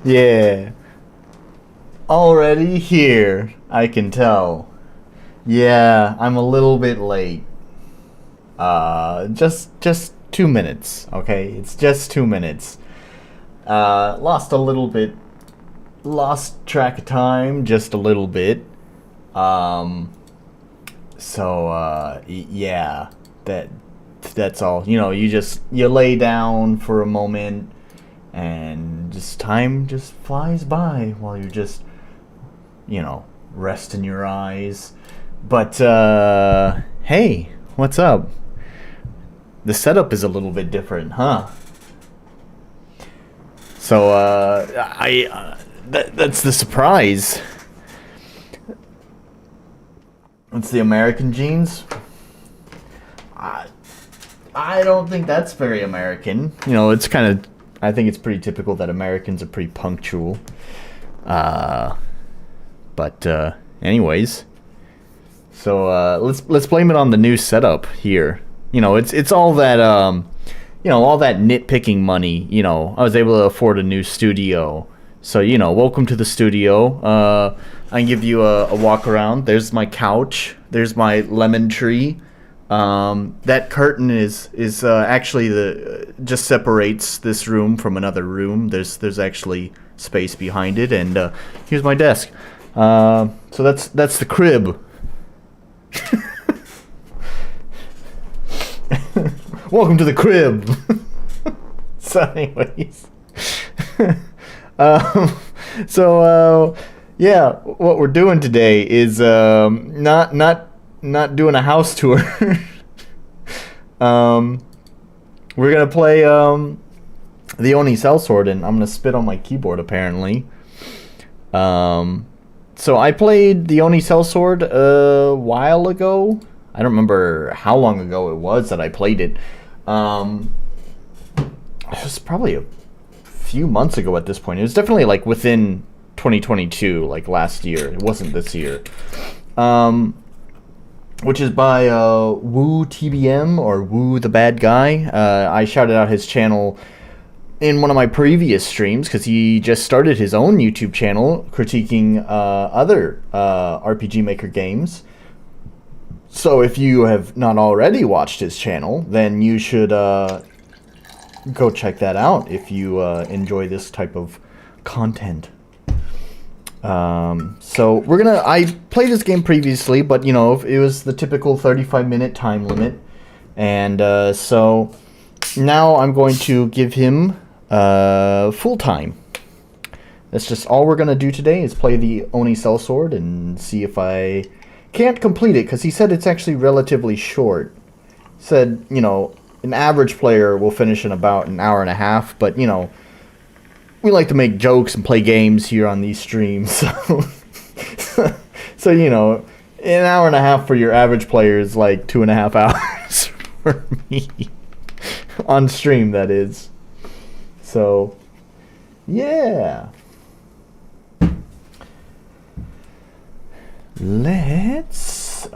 Yeah. Already here, I can tell. Yeah, I'm a little bit late. Just 2 minutes, okay? It's just 2 minutes. Lost a little bit. Lost track of time just a little bit. Yeah, that's all. You know, you lay down for a moment and just time just flies by while you're just, you know, resting your eyes. But hey, what's up? The setup is a little bit different, huh? So that's the surprise. It's the American genes. I don't think that's very American. You know, it's kind of. I think it's pretty typical that Americans are pretty punctual. Anyways. So let's blame it on the new setup here. You know, it's all that you know, all that nitpicking money. You know, I was able to afford a new studio. So, you know, welcome to the studio. I can give you a walk around. There's my couch. There's my lemon tree. That curtain is actually just separates this room from another room. There's actually space behind it, and here's my desk. So that's the crib. Welcome to the crib. So, anyways, yeah, what we're doing today is not doing a house tour. We're gonna play the Oni Sellsword, and I'm gonna spit on my keyboard apparently. So I played the Oni Sellsword a while ago. I don't remember how long ago it was that I played it. It was probably a few months ago at this point. It was definitely like within 2022, like last year. It wasn't this year. Which is by WooTBM, or Woo the Bad Guy. I shouted out his channel in one of my previous streams because he just started his own YouTube channel critiquing other RPG Maker games. So if you have not already watched his channel, then you should go check that out if you enjoy this type of content. So I played this game previously, but you know, it was the typical 35-minute time limit. And so now I'm going to give him full time. That's just all we're going to do today is play the Oni Sellsword and see if I can't complete it, because he said it's actually relatively short. He said, you know, an average player will finish in about an hour and a half, but you know, we like to make jokes and play games here on these streams, so you know, an hour and a half for your average player is like 2.5 hours for me on stream, that is. So yeah, let's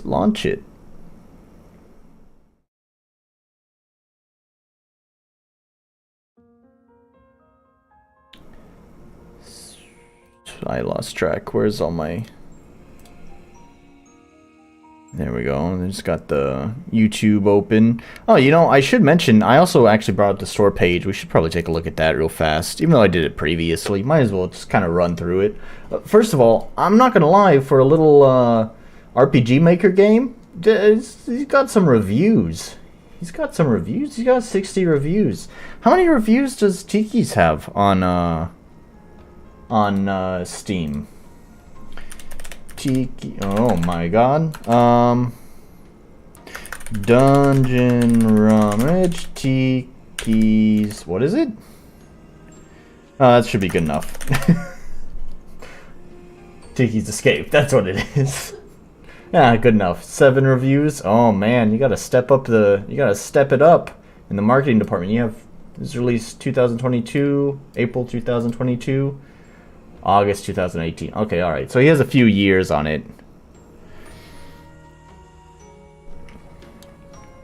launch it. I lost track. Where's all my... There we go. I just got the YouTube open. Oh, you know, I should mention, I also actually brought up the store page. We should probably take a look at that real fast. Even though I did it previously. Might as well just kind of run through it. First of all, I'm not going to lie, for a little RPG Maker game, he's got some reviews. He's got 60 reviews. How many reviews does Tiki's have on Steam? Tiki, oh my god. Dungeon Rummage, Tiki's, what is it? Oh, that should be good enough. Tiki's Escape, that's what it is. Yeah, good enough. 7 reviews. Oh man, you gotta step up it up in the marketing department. You have this released 2022, April 2022. August 2018. Okay, alright. So he has a few years on it.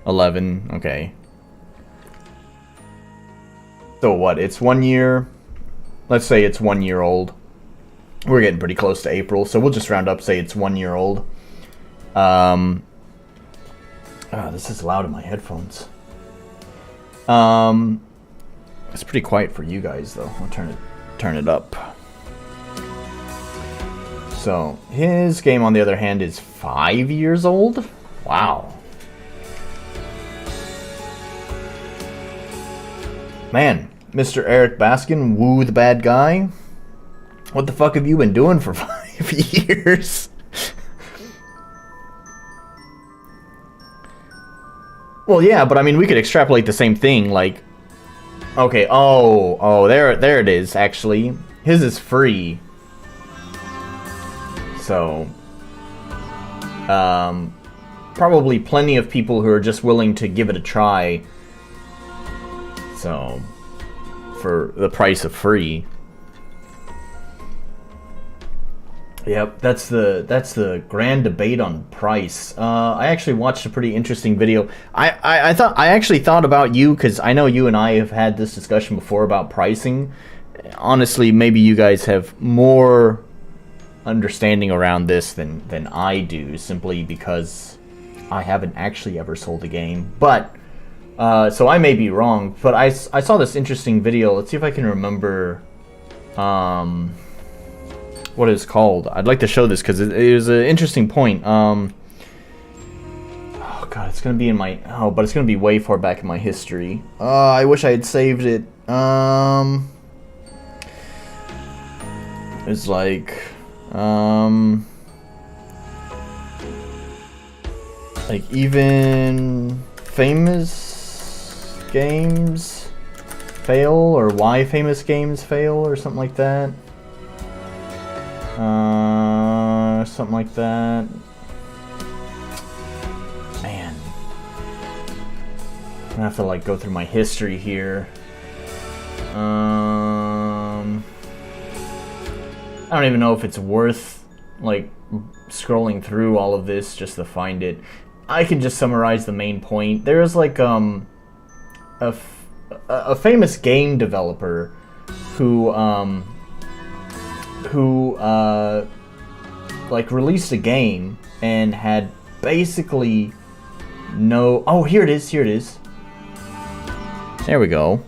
11. Okay. So what? It's 1 year. Let's say it's 1 year old. We're getting pretty close to April, so we'll just round up, say it's 1 year old. This is loud in my headphones. It's pretty quiet for you guys, though. I'll turn it up. So his game, on the other hand, is 5 years old. Wow. Man, Mr. Eric Baskin, Woo the bad guy. What the fuck have you been doing for 5 years? Well, yeah, but I mean, we could extrapolate the same thing, like... Okay, oh, there it is, actually. His is free. So... probably plenty of people who are just willing to give it a try. So... for the price of free. Yep, that's the grand debate on price. I actually watched a pretty interesting video. I actually thought about you, because I know you and I have had this discussion before about pricing. Honestly, maybe you guys have more understanding around this than I do, simply because I haven't actually ever sold a game. But so I may be wrong, but I saw this interesting video. Let's see if I can remember what it's called. I'd like to show this because it was an interesting point. Oh god, it's gonna be in my but it's gonna be way far back in my history. I wish I had saved it. It's like even famous games fail, or why famous games fail, or something like that. Something like that. Man, I'm gonna have to like go through my history here. I don't even know if it's worth like scrolling through all of this just to find it. I can just summarize the main point. There's like a famous game developer who like released a game and had basically no... Oh, here it is. There we go.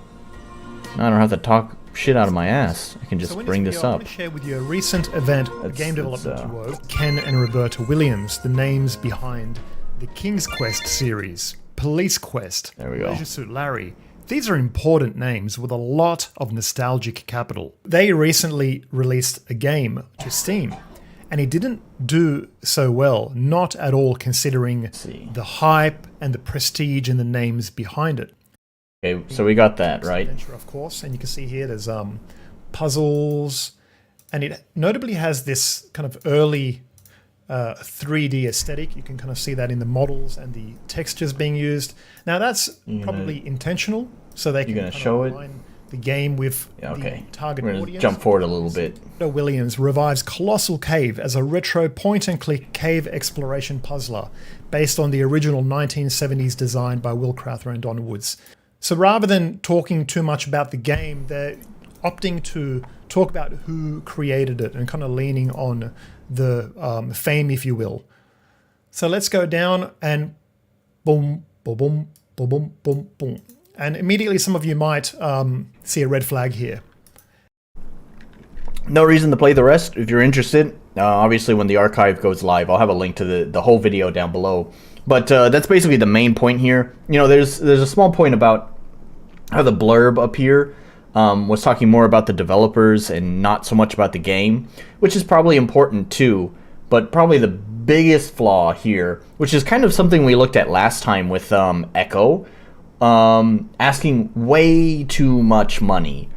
Now I don't have to talk shit out of my ass. I can just bring this up. I want to share with you a recent event, a game development duo, Ken and Roberta Williams, the names behind the King's Quest series, Police Quest, there we go. Leisure Suit Larry. These are important names with a lot of nostalgic capital. They recently released a game to Steam, and it didn't do so well, not at all considering the hype and the prestige and the names behind it. Okay, so we got that, right? Adventure, of course, and you can see here there's puzzles, and it notably has this kind of early 3D aesthetic. You can kind of see that in the models and the textures being used. Now that's probably intentional, so they can show align the game with the target audience. Jump forward a little bit. Williams revives Colossal Cave as a retro point-and-click cave exploration puzzler based on the original 1970s design by Will Crowther and Don Woods. So rather than talking too much about the game, they're opting to talk about who created it and kind of leaning on the fame, if you will. So let's go down and boom, boom, boom, boom, boom, boom, boom. And immediately some of you might see a red flag here. No reason to play the rest if you're interested. Obviously, when the archive goes live, I'll have a link to the whole video down below. But that's basically the main point here. You know, there's a small point about how the blurb up here was talking more about the developers and not so much about the game, which is probably important too. But probably the biggest flaw here, which is kind of something we looked at last time with Echo, asking way too much money,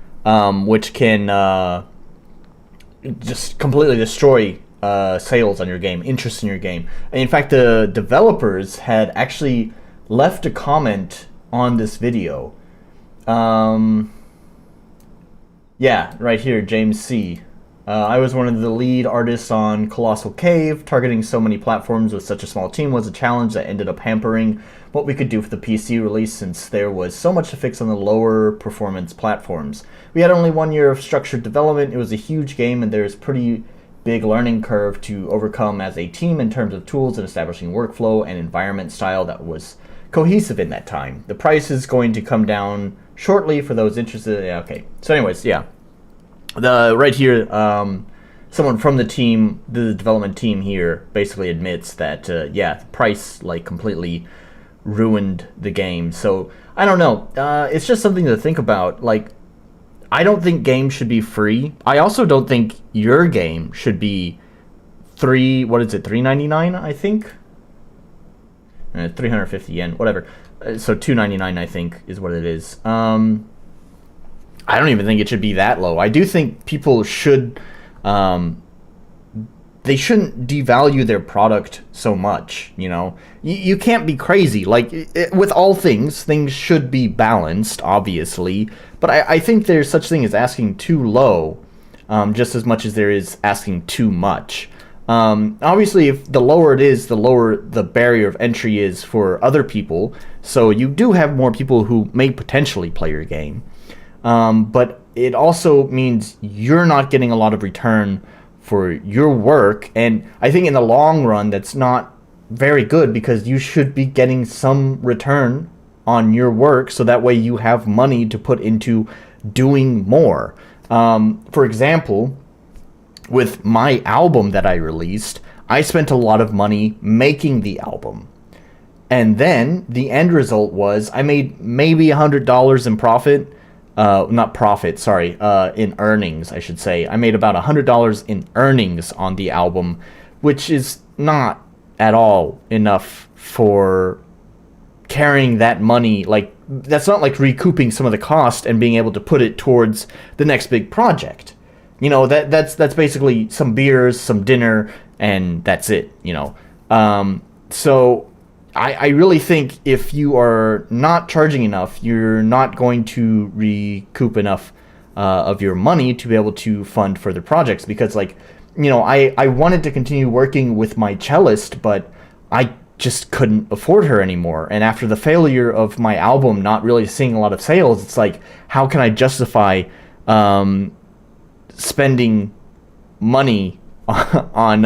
which can just completely destroy sales on your game, interest in your game. And in fact, the developers had actually left a comment on this video. Yeah, right here, James C. I was one of the lead artists on Colossal Cave. Targeting so many platforms with such a small team was a challenge that ended up hampering what we could do for the PC release, since there was so much to fix on the lower performance platforms. We had only 1 year of structured development. It was a huge game, and there's pretty big learning curve to overcome as a team in terms of tools and establishing workflow and environment style that was cohesive in that time. The price is going to come down shortly for those interested. Yeah, okay. So anyways, yeah. Right here, someone from the team, the development team here, basically admits that, yeah, the price, like, completely ruined the game. So, I don't know. It's just something to think about. Like, I don't think games should be free. I also don't think your game should be $3.99, I think? 350 yen, whatever. So $2.99, I think, is what it is. I don't even think it should be that low. I do think people should, they shouldn't devalue their product so much, you know? You can't be crazy. Like, with all things should be balanced, obviously. But I think there's such thing as asking too low, just as much as there is asking too much. Obviously, if the lower it is, the lower the barrier of entry is for other people. So you do have more people who may potentially play your game. But it also means you're not getting a lot of return for your work. And I think in the long run, that's not very good, because you should be getting some return on your work, so that way you have money to put into doing more. For example, with my album that I released, I spent a lot of money making the album. And then the end result was I made maybe $100 in profit. Not profit, sorry, in earnings, I should say. I made about $100 in earnings on the album, which is not at all enough for carrying that money. Like, that's not like recouping some of the cost and being able to put it towards the next big project. You know, that's basically some beers, some dinner, and that's it, you know. So I really think if you are not charging enough, you're not going to recoup enough of your money to be able to fund further projects. Because, like, you know, I wanted to continue working with my cellist, but I just couldn't afford her anymore. And after the failure of my album not really seeing a lot of sales, it's like, how can I justify spending money on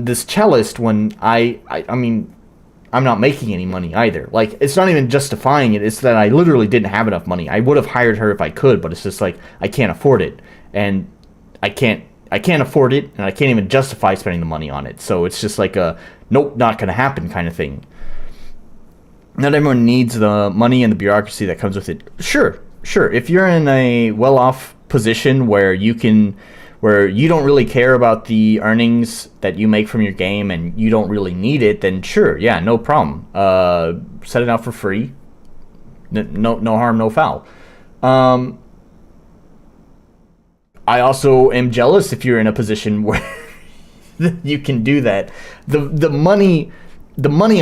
this cellist when I mean, I'm not making any money either. Like, it's not even justifying it. It's that I literally didn't have enough money. I would have hired her if I could, but it's just like, I can't afford it. And I can't afford it, and I can't even justify spending the money on it. So it's just like a, nope, not going to happen kind of thing. Not everyone needs the money and the bureaucracy that comes with it. Sure. If you're in a well-off position where you don't really care about the earnings that you make from your game and you don't really need it, then sure, yeah, no problem. Set it out for free. No harm, no foul. I also am jealous if you're in a position where you can do that. The money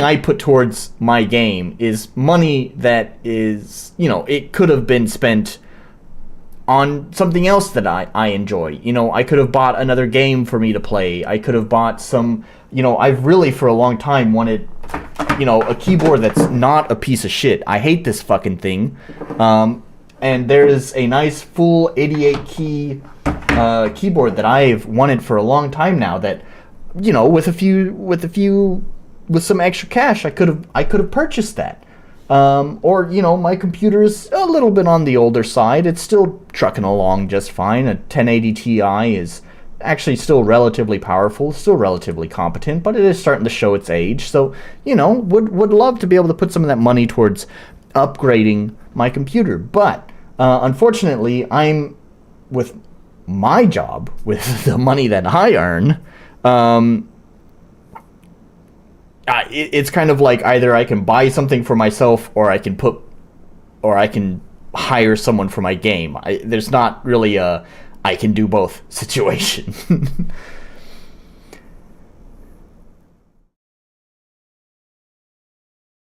I put towards my game is money that is, you know, it could have been spent on something else that I enjoy. You know, I could have bought another game for me to play. I could have bought some, you know, I've really for a long time wanted, you know, a keyboard that's not a piece of shit. I hate this fucking thing. And there's a nice full 88 key keyboard that I've wanted for a long time now that, you know, with some extra cash, I could have purchased that. Or, you know, my computer is a little bit on the older side. It's still trucking along just fine. A 1080 Ti is actually still relatively powerful, still relatively competent, but it is starting to show its age. So, you know, would love to be able to put some of that money towards upgrading my computer. But unfortunately, I'm, with my job, with the money that I earn, it's kind of like either I can buy something for myself or I can hire someone for my game. There's not really a I can do both situation.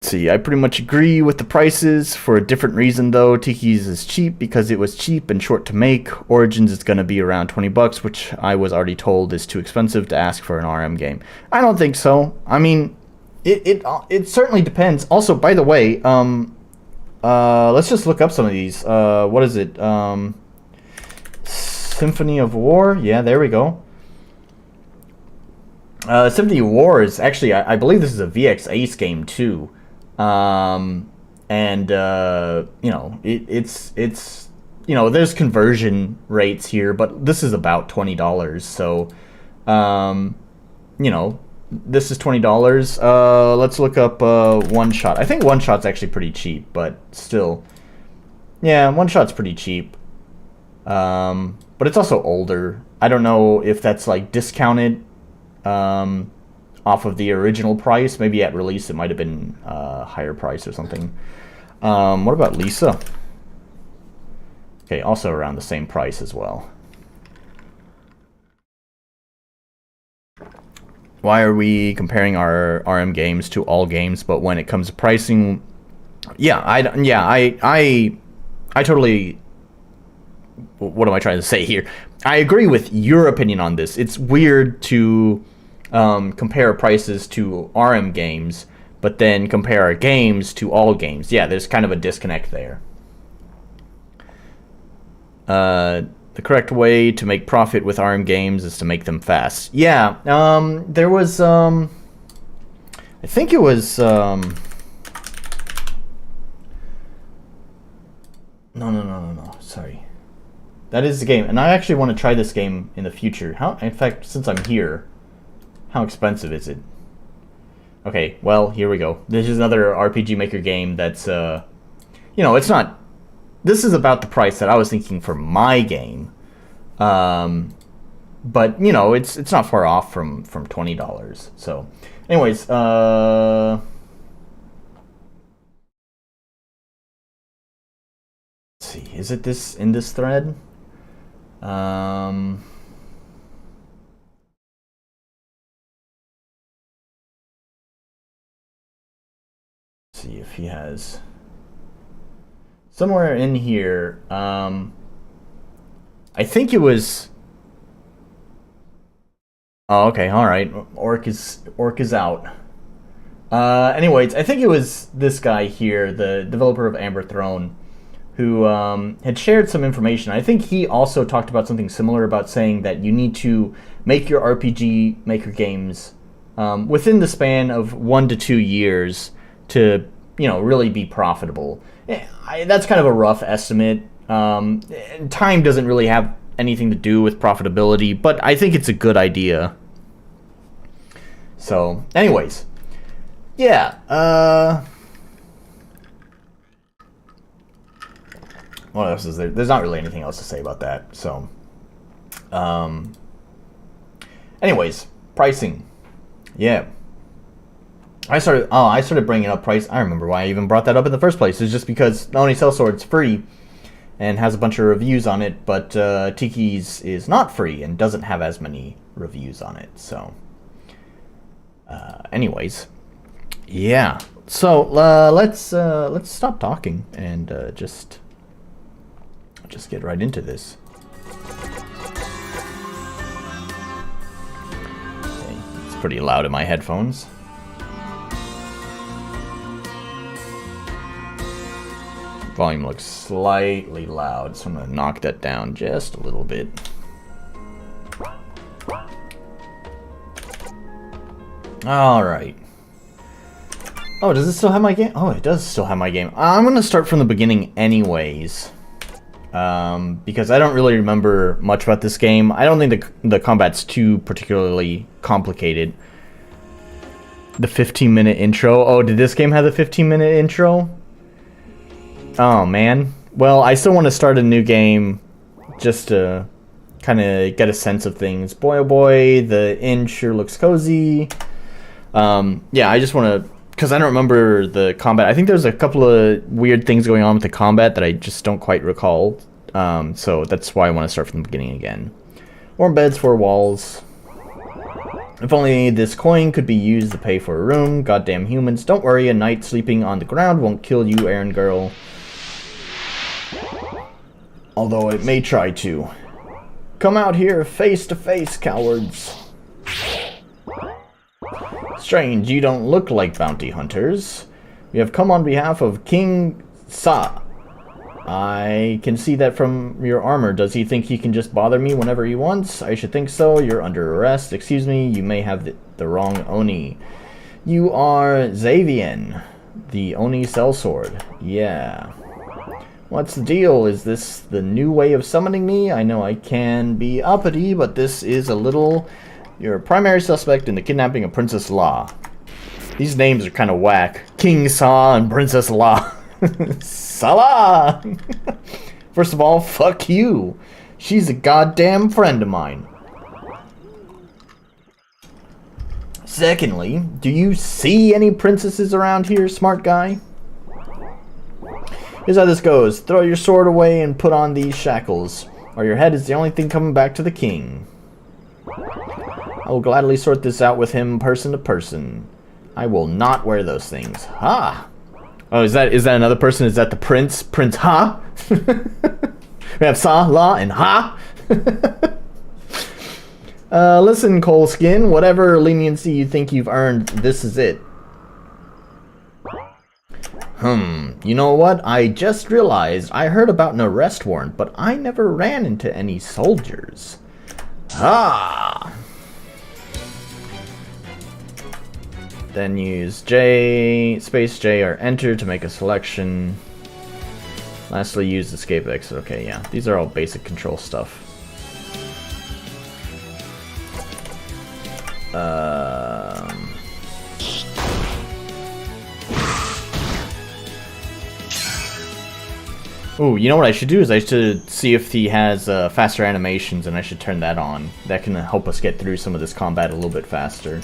See, I pretty much agree with the prices for a different reason though. Tiki's is cheap because it was cheap and short to make. Origins is going to be around 20 bucks, which I was already told is too expensive to ask for an RM game. I don't think so. I mean, it certainly depends. Also, by the way, let's just look up some of these. What is it? Symphony of War? Yeah, there we go. Symphony of War is actually, I believe this is a VX Ace game too. You know, it's you know, there's conversion rates here, but this is about $20. So, you know, this is $20. Let's look up One Shot. I think One Shot's actually pretty cheap, but still, yeah, One Shot's pretty cheap. But it's also older. I don't know if that's like discounted off of the original price. Maybe at release it might have been higher price or something. What about Lisa? Okay, also around the same price as well. Why are we comparing our RM games to all games, but when it comes to pricing, I totally, what am I trying to say here? I agree with your opinion on this. It's weird to compare prices to RM games, but then compare our games to all games. Yeah, there's kind of a disconnect there. The correct way to make profit with RM games is to make them fast. Yeah, there was, I think it was, no, sorry. That is the game, and I actually want to try this game in the future. In fact, since I'm here, how expensive is it? Okay, well, here we go. This is another RPG Maker game that's, you know, it's not... This is about the price that I was thinking for my game. But, you know, it's not far off from $20. So, anyways, let's see. Is it this in this thread? Let's see if he has somewhere in here. I think it was. Oh, okay, all right. Orc is out. Anyways, I think it was this guy here, the developer of Amber Throne, who had shared some information. I think he also talked about something similar about saying that you need to make your RPG Maker games within the span of 1 to 2 years to, you know, really be profitable. That's kind of a rough estimate. Time doesn't really have anything to do with profitability, but I think it's a good idea. So, anyways, yeah. What else is there? There's not really anything else to say about that. So, anyways, pricing. Yeah. I started bringing up price. I remember why I even brought that up in the first place. It's just because Oni Sellsword's free and has a bunch of reviews on it, but Tiki's is not free and doesn't have as many reviews on it. So, anyways, yeah. So let's stop talking and just get right into this. Okay, it's pretty loud in my headphones. Volume looks slightly loud, so I'm going to knock that down just a little bit. Alright. Oh, does it still have my game? Oh, it does still have my game. I'm going to start from the beginning anyways. Because I don't really remember much about this game. I don't think the combat's too particularly complicated. The 15-minute intro. Oh, did this game have the 15-minute intro? Oh, man. Well, I still want to start a new game just to kind of get a sense of things. Boy, oh boy, the inn sure looks cozy. Yeah, I just want to... Because I don't remember the combat. I think there's a couple of weird things going on with the combat that I just don't quite recall. So that's why I want to start from the beginning again. Warm beds, 4 walls. If only this coin could be used to pay for a room. Goddamn humans. Don't worry, a night sleeping on the ground won't kill you, errand girl. Although it may try to. Come out here face to face, cowards. Strange, you don't look like bounty hunters. We have come on behalf of King Sa. I can see that from your armor. Does he think he can just bother me whenever he wants? I should think so. You're under arrest. Excuse me, you may have the wrong Oni. You are Xavian, the Oni Sellsword. Yeah. What's the deal? Is this the new way of summoning me? I know I can be uppity, but this is a little... You're a primary suspect in the kidnapping of Princess La. These names are kind of whack. King Sa and Princess La. Salah! First of all, fuck you. She's a goddamn friend of mine. Secondly, do you see any princesses around here, smart guy? Here's how this goes. Throw your sword away and put on these shackles, or your head is the only thing coming back to the king. I will gladly sort this out with him person to person. I will not wear those things. Ha! Oh, is that another person? Is that the prince? Prince Ha? We have Sa, La, and Ha? Listen, Coalskin, whatever leniency you think you've earned, this is it. You know what? I just realized I heard about an arrest warrant, but I never ran into any soldiers. Ah! Then use J, space J or enter to make a selection. Lastly, use escape exit. Okay, yeah. These are all basic control stuff. Ooh, you know what I should do is I should see if he has faster animations, and I should turn that on. That can help us get through some of this combat a little bit faster.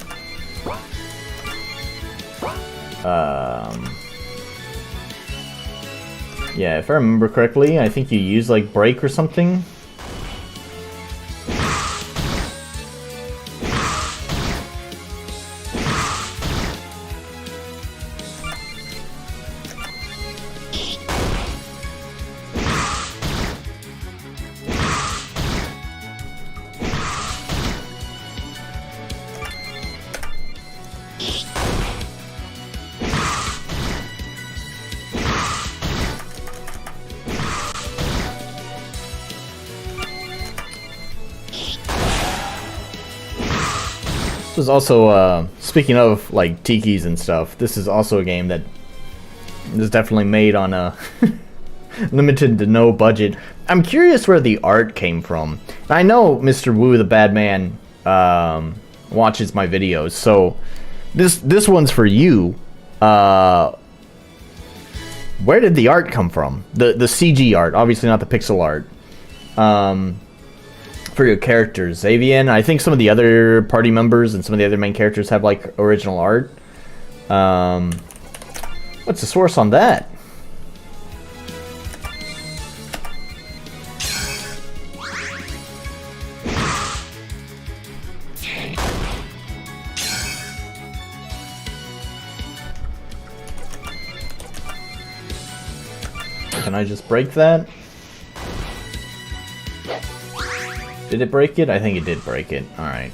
Yeah, if I remember correctly, I think you use like break or something. This was also, speaking of, like, tikis and stuff, this is also a game that is definitely made on a limited to no budget. I'm curious where the art came from. I know Mr. Wu the Bad Man watches my videos, so this one's for you. Where did the art come from? The CG art, obviously not the pixel art. For your characters, Xavian. I think some of the other party members and some of the other main characters have like original art. What's the source on that? Can I just break that? Did it break it? I think it did break it. Alright.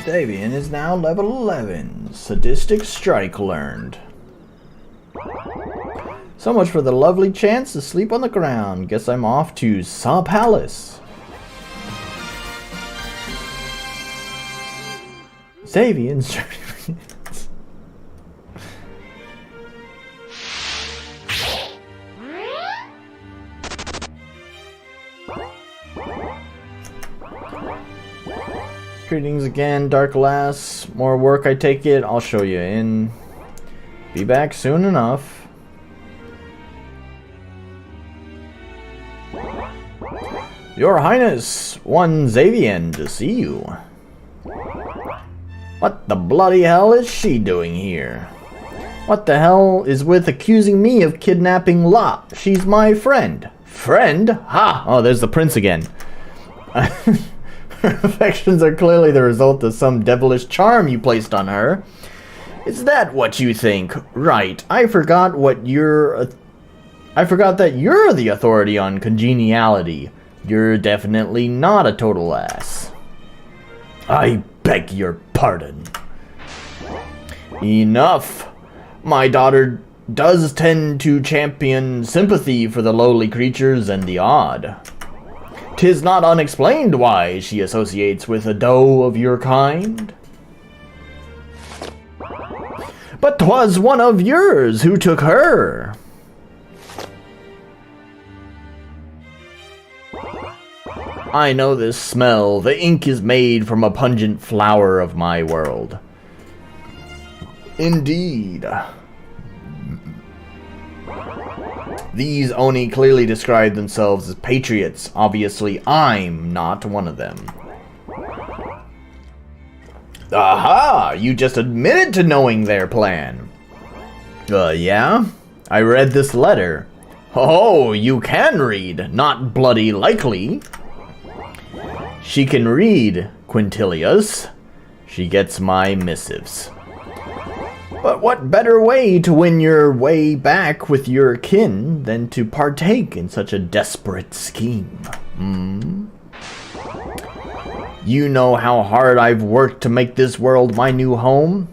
Xavian is now level 11. Sadistic strike learned. So much for the lovely chance to sleep on the ground. Guess I'm off to Sa Palace. Xavian's Greetings again, Dark Lass. More work, I take it. I'll show you in. Be back soon enough. Your Highness, one Xavian to see you. What the bloody hell is she doing here? What the hell is with accusing me of kidnapping La? She's my friend. Friend? Ha! Oh, there's the prince again. Her affections are clearly the result of some devilish charm you placed on her. Is that what you think? Right. I forgot that you're the authority on congeniality. You're definitely not a total ass. I beg your pardon. Enough. My daughter does tend to champion sympathy for the lowly creatures and the odd. 'Tis not unexplained why she associates with a doe of your kind. But 'twas one of yours who took her. I know this smell. The ink is made from a pungent flower of my world. Indeed. These Oni clearly describe themselves as patriots. Obviously, I'm not one of them. Aha! You just admitted to knowing their plan. Yeah? I read this letter. Oh, you can read. Not bloody likely. She can read, Quintilius. She gets my missives. But what better way to win your way back with your kin than to partake in such a desperate scheme? You know how hard I've worked to make this world my new home?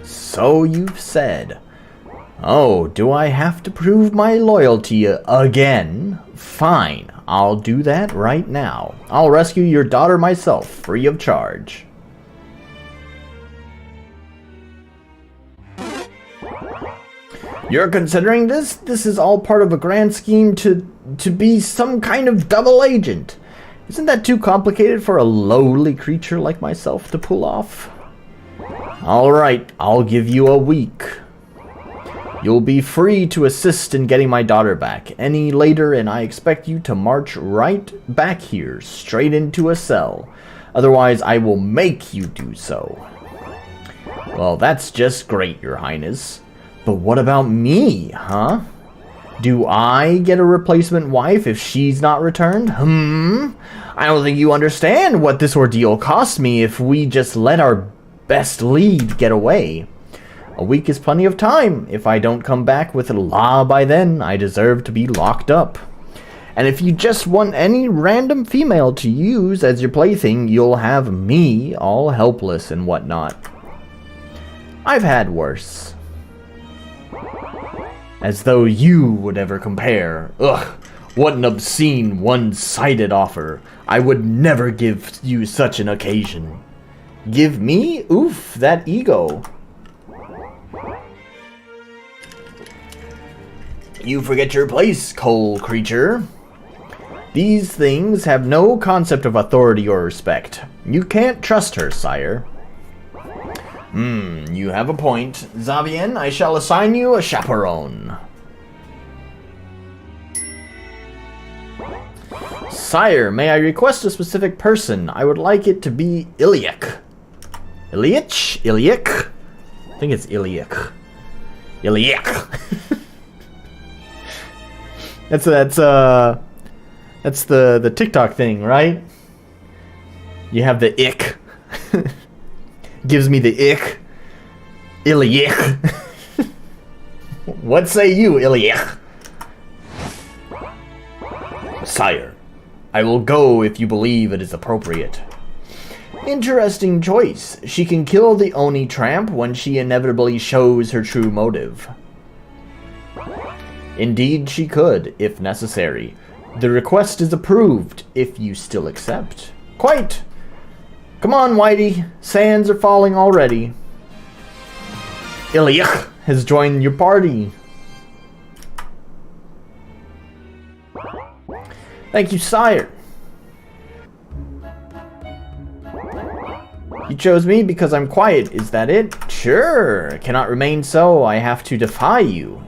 So you've said. Oh, do I have to prove my loyalty again? Fine, I'll do that right now. I'll rescue your daughter myself, free of charge. You're considering this? This is all part of a grand scheme to be some kind of double agent. Isn't that too complicated for a lowly creature like myself to pull off? Alright, I'll give you a week. You'll be free to assist in getting my daughter back. Any later and I expect you to march right back here, straight into a cell. Otherwise, I will make you do so. Well, that's just great, Your Highness. But what about me, huh? Do I get a replacement wife if she's not returned? I don't think you understand what this ordeal costs me if we just let our best lead get away. A week is plenty of time. If I don't come back with a law by then, I deserve to be locked up. And if you just want any random female to use as your plaything, you'll have me all helpless and whatnot. I've had worse. As though you would ever compare. Ugh, what an obscene, one-sided offer. I would never give you such an occasion. Give me? Oof, that ego. You forget your place, coal creature. These things have no concept of authority or respect. You can't trust her, sire. You have a point. Xavian, I shall assign you a chaperone. Sire, may I request a specific person? I would like it to be Iliac. Iliach? Iliac? I think it's Iliac. Iliac. That's the TikTok thing, right? You have the ick. Gives me the ick. Iliac. What say you, Iliac? Sire, I will go if you believe it is appropriate. Interesting choice. She can kill the Oni tramp when she inevitably shows her true motive. Indeed she could, if necessary. The request is approved, if you still accept. Quite! Come on, Whitey. Sands are falling already. Iliac has joined your party. Thank you, sire. You chose me because I'm quiet, is that it? Sure, cannot remain so, I have to defy you.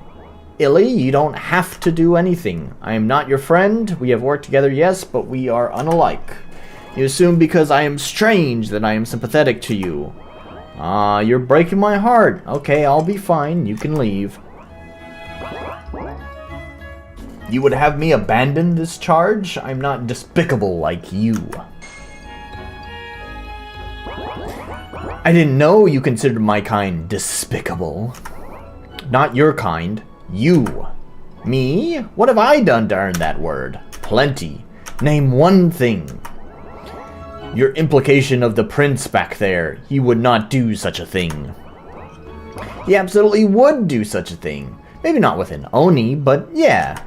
Illy, you don't have to do anything. I am not your friend, we have worked together, yes, but we are unalike. You assume because I am strange that I am sympathetic to you. Ah, you're breaking my heart. Okay, I'll be fine, you can leave. You would have me abandon this charge? I'm not despicable like you. I didn't know you considered my kind despicable. Not your kind. You. Me? What have I done to earn that word? Plenty. Name one thing. Your implication of the prince back there. He would not do such a thing. He absolutely would do such a thing. Maybe not with an Oni, but yeah.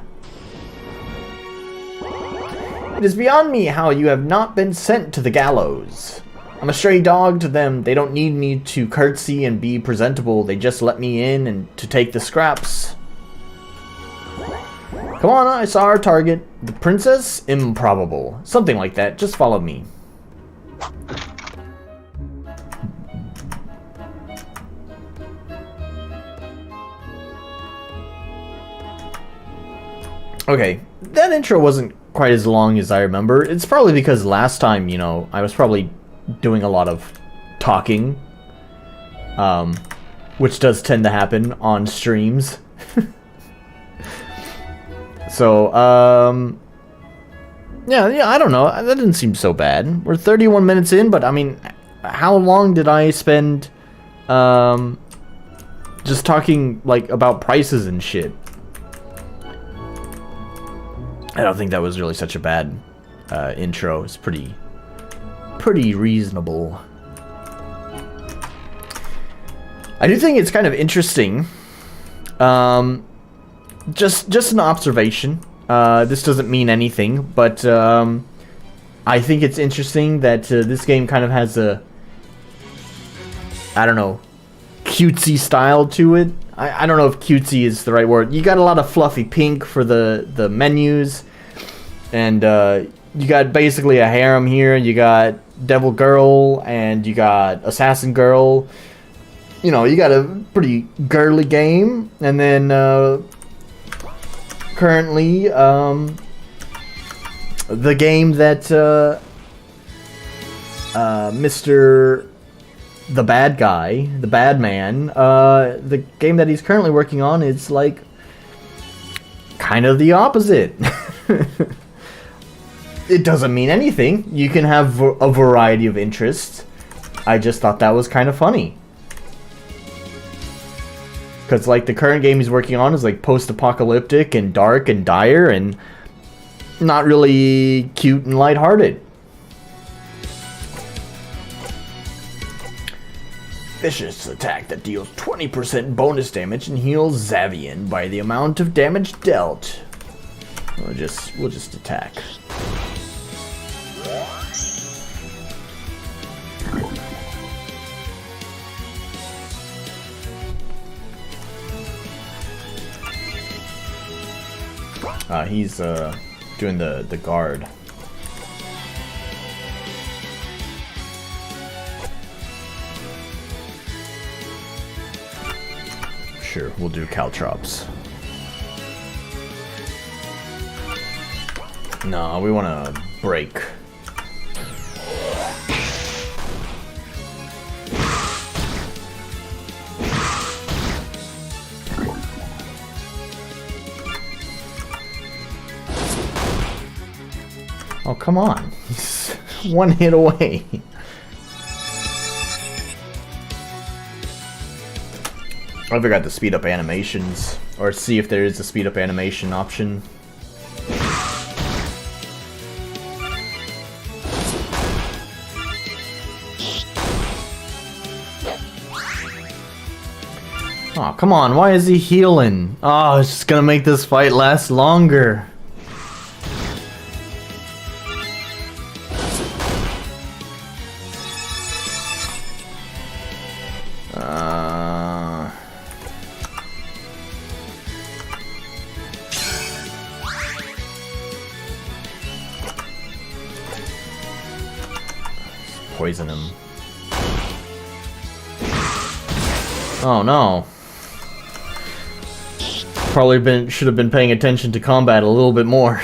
It is beyond me how you have not been sent to the gallows. I'm a stray dog to them. They don't need me to curtsy and be presentable. They just let me in and to take the scraps. Come on, I saw our target. The princess? Improbable. Something like that. Just follow me. Okay, that intro wasn't quite as long as I remember. It's probably because last time, you know, I was probably doing a lot of talking, which does tend to happen on streams. So, yeah, I don't know. That didn't seem so bad. We're 31 minutes in, but I mean, how long did I spend, just talking, like, about prices and shit? I don't think that was really such a bad intro. It's pretty reasonable. I do think it's kind of interesting. Just an observation. This doesn't mean anything, but I think it's interesting that this game kind of has a, I don't know, cutesy style to it. I don't know if cutesy is the right word. You got a lot of fluffy pink for the menus, and you got basically a harem here. You got Devil Girl and you got Assassin Girl. You know, you got a pretty girly game, and then currently the game that Mr. the bad guy, the bad man, the game that he's currently working on is like kind of the opposite. It doesn't mean anything. You can have a variety of interests. I just thought that was kind of funny. Because like the current game he's working on is like post-apocalyptic and dark and dire and not really cute and lighthearted. Vicious attack that deals 20% bonus damage and heals Xavian by the amount of damage dealt. We'll just attack. He's doing the guard. Sure, we'll do caltrops. No, we want to break. Oh, come on. He's one hit away. I forgot to speed up animations, or see if there is a speed up animation option. Oh, come on, why is he healing? Oh, it's just gonna make this fight last longer. Poison him. Oh no. Probably should have been paying attention to combat a little bit more.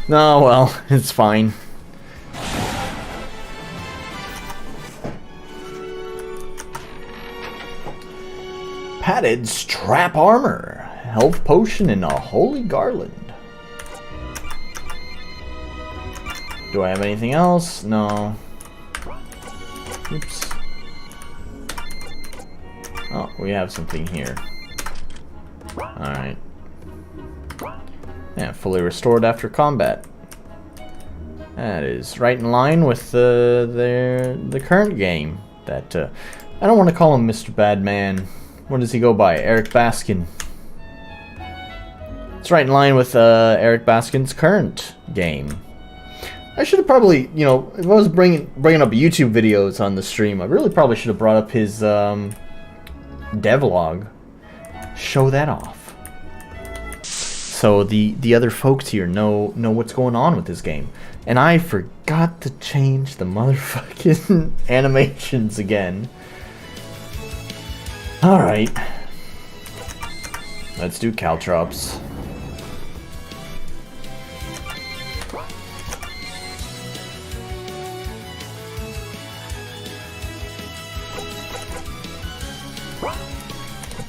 No, well, it's fine. Padded strap armor, health potion, and a holy garland. Do I have anything else? No. Oops. Oh, we have something here. Alright. Yeah, fully restored after combat. That is right in line with the current game. That I don't want to call him Mr. Badman. What does he go by? Eric Baskin. It's right in line with Eric Baskin's current game. I should have probably, you know, if I was bringing up YouTube videos on the stream, I really probably should have brought up his devlog. Show that off, so the other folks here know what's going on with this game. And I forgot to change the motherfucking animations again. All right, let's do caltrops.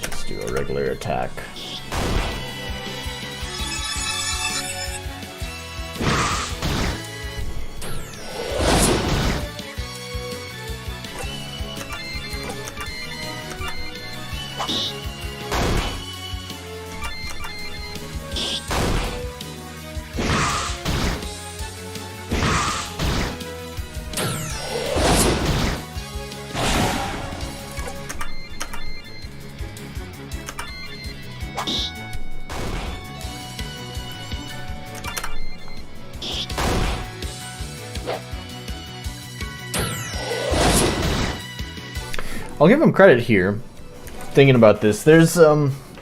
Just do a regular attack. I'll give him credit here, thinking about this. There's,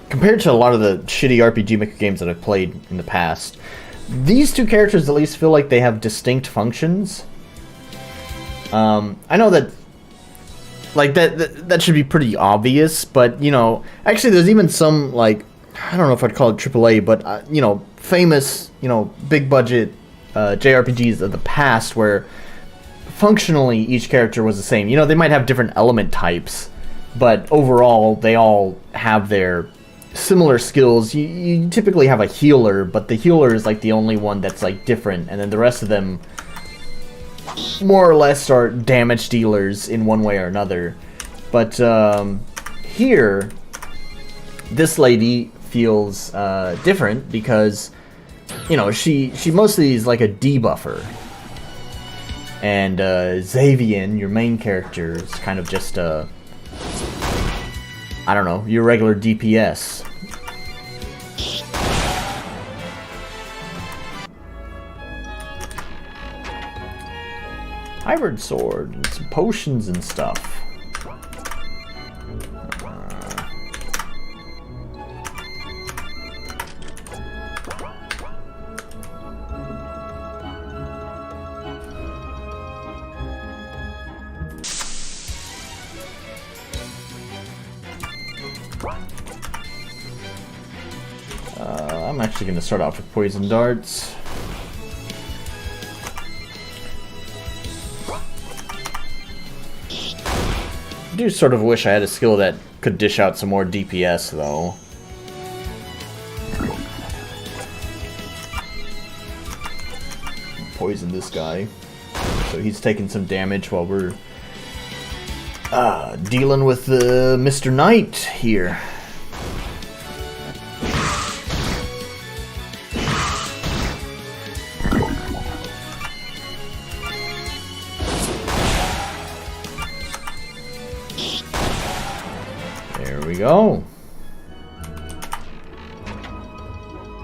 compared to a lot of the shitty RPG Maker games that I've played in the past, these two characters at least feel like they have distinct functions. I know that, like, that should be pretty obvious, but, you know, actually there's even some, like, I don't know if I'd call it AAA, but, you know, famous, you know, big budget JRPGs of the past where functionally each character was the same. You know, they might have different element types, but overall they all have their similar skills. You typically have a healer, but the healer is like the only one that's like different, and then the rest of them more or less are damage dealers in one way or another. But here, this lady feels different because, you know, she mostly is like a debuffer. And Xavian, your main character, is kind of just I don't know, your regular DPS. Hybrid sword, and some potions and stuff. I'm actually going to start off with poison darts. I do sort of wish I had a skill that could dish out some more DPS, though. Poison this guy, so he's taking some damage while we're dealing with Mr. Knight here. There we go.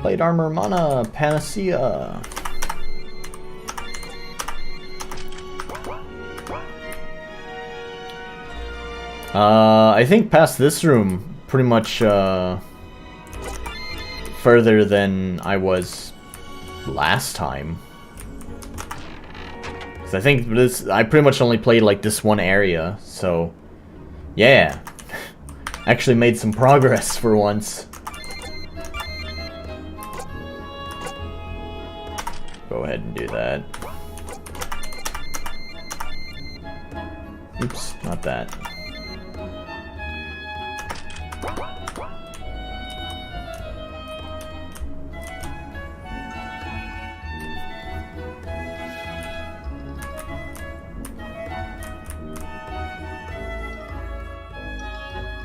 Plate armor, mana, panacea. I think past this room, pretty much further than I was last time. Because I think I pretty much only played like this one area, so yeah. Actually made some progress for once. Go ahead and do that. Oops, not that.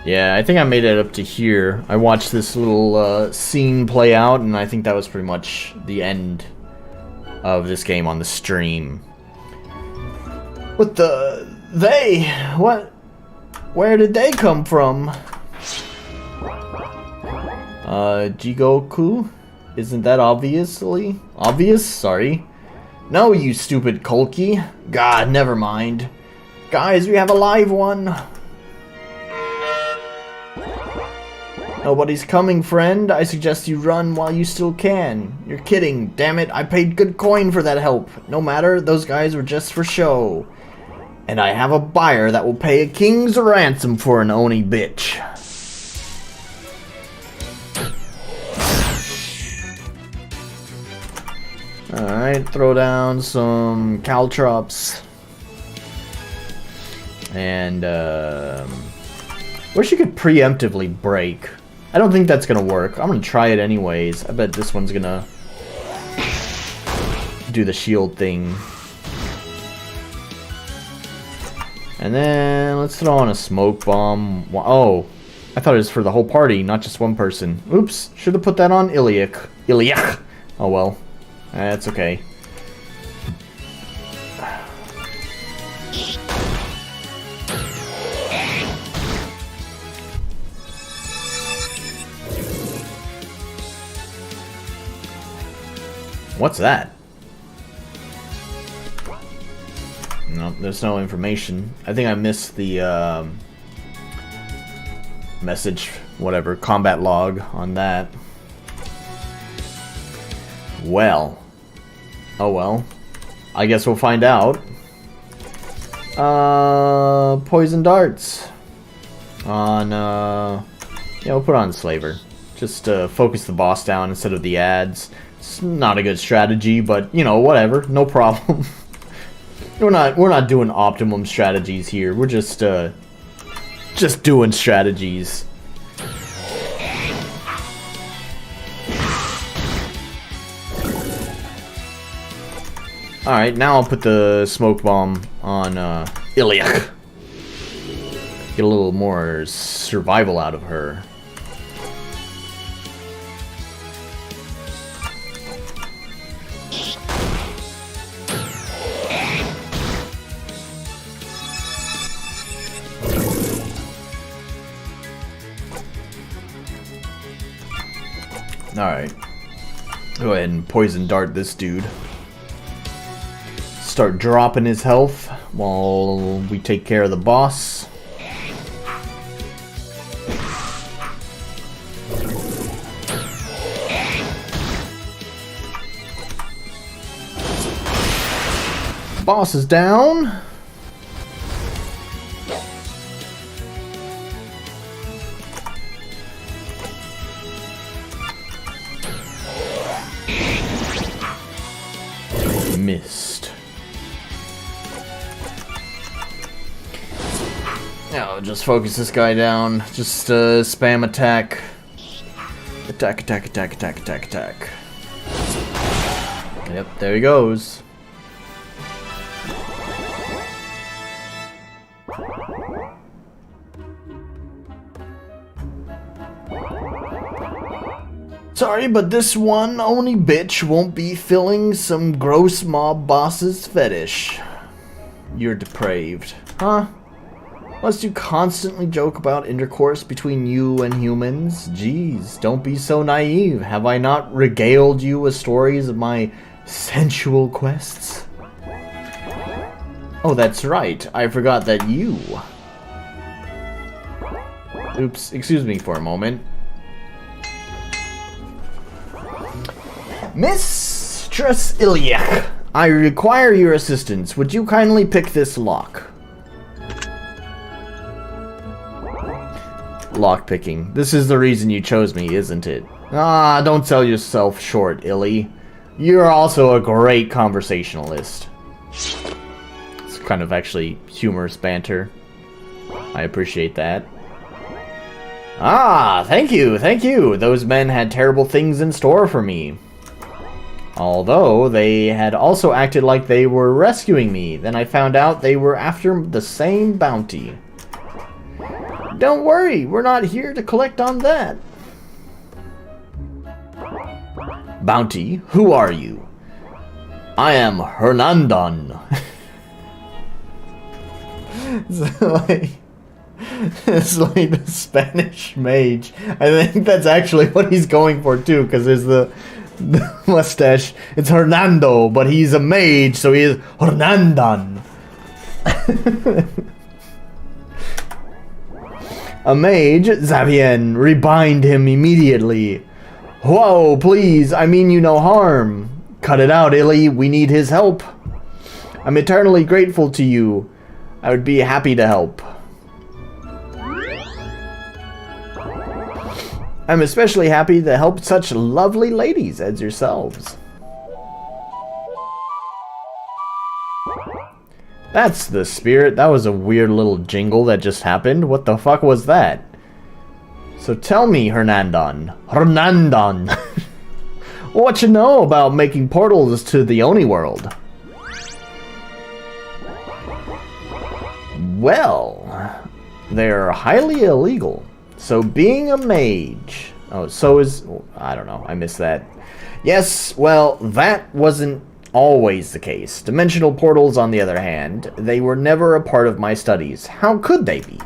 Yeah, I think I made it up to here. I watched this little scene play out, and I think that was pretty much the end of this game on the stream. What the... They? What? Where did they come from? Jigoku? Isn't that obviously? Obvious? Sorry. No, you stupid Kolki. God, never mind. Guys, we have a live one. Nobody's coming, friend. I suggest you run while you still can. You're kidding. Damn it, I paid good coin for that help. No matter, those guys were just for show. And I have a buyer that will pay a king's ransom for an Oni bitch. Alright, throw down some caltrops. And, wish you could preemptively break. I don't think that's gonna work. I'm gonna try it anyways. I bet this one's gonna do the shield thing. And then let's throw on a smoke bomb. Oh, I thought it was for the whole party, not just one person. Oops, should have put that on Iliak. Iliak. Oh well, that's okay. What's that? No, there's no information. I think I missed the message, whatever, combat log on that. Well. Oh well. I guess we'll find out. Poison darts. On, yeah, we'll put on Slaver. Just focus the boss down instead of the ads. It's not a good strategy, but you know, whatever, no problem. We're not doing optimum strategies here. We're just doing strategies. All right, now I'll put the smoke bomb on Iliak. Get a little more survival out of her. Alright. Go ahead and poison dart this dude. Start dropping his health while we take care of the boss. Boss is down. Missed. Now just focus this guy down. Just spam attack. Attack, attack, attack, attack, attack, attack. Yep, there he goes. Sorry, but this one Oni bitch won't be filling some gross mob boss's fetish. You're depraved. Huh? Must you constantly joke about intercourse between you and humans? Jeez, don't be so naive. Have I not regaled you with stories of my sensual quests? Oh, that's right. I forgot that you... Oops, excuse me for a moment. Mistress Iliak, I require your assistance. Would you kindly pick this lock? Lockpicking. This is the reason you chose me, isn't it? Ah, don't sell yourself short, Illy. You're also a great conversationalist. It's kind of actually humorous banter. I appreciate that. Ah, thank you, thank you. Those men had terrible things in store for me. Although, they had also acted like they were rescuing me. Then I found out they were after the same bounty. Don't worry, we're not here to collect on that. Bounty, who are you? I am Hernandon. It's like the Spanish mage. I think that's actually what he's going for too, because there's the mustache. It's Hernando, but he's a mage, so he is Hernandon. A mage, Xavier, rebind him immediately. Whoa, please, I mean you no harm. Cut it out, Illy, we need his help. I'm eternally grateful to you. I would be happy to help. I'm especially happy to help such lovely ladies as yourselves. That's the spirit. That was a weird little jingle that just happened. What the fuck was that? So tell me, Hernandon. Hernandon. What you know about making portals to the Oni world? Well, they're highly illegal. So being a mage... Oh, so is... I don't know. I missed that. Yes, well, that wasn't always the case. Dimensional portals, on the other hand, they were never a part of my studies. How could they be?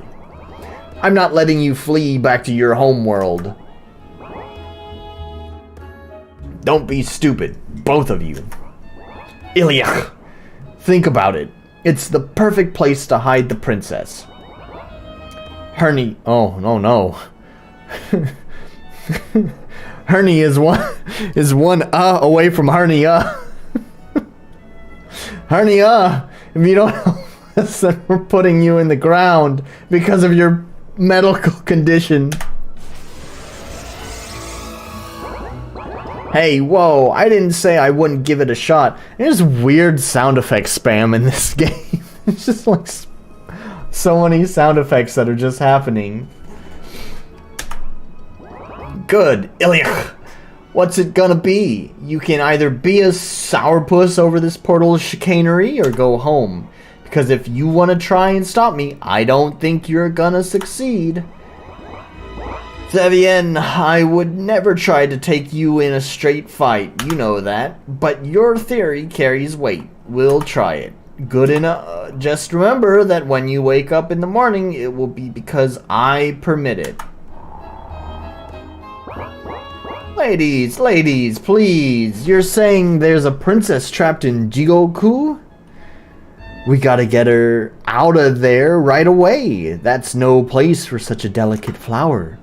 I'm not letting you flee back to your home world. Don't be stupid, both of you. Ilya, think about it. It's the perfect place to hide the princess. Hernie... Oh, no, no. Hernie is one away from hernia. Hernia, if you don't help us, then we're putting you in the ground because of your medical condition. Hey, whoa, I didn't say I wouldn't give it a shot. There's weird sound effect spam in this game. It's just like so many sound effects that are just happening. Good, Ilya. What's it gonna be? You can either be a sourpuss over this portal chicanery or go home. Because if you want to try and stop me, I don't think you're gonna succeed. Xavier, I would never try to take you in a straight fight, you know that. But your theory carries weight. We'll try it. Good enough. Just remember that when you wake up in the morning, it will be because I permit it. Ladies, please. You're saying there's a princess trapped in Jigoku? We gotta get her out of there right away. That's no place for such a delicate flower.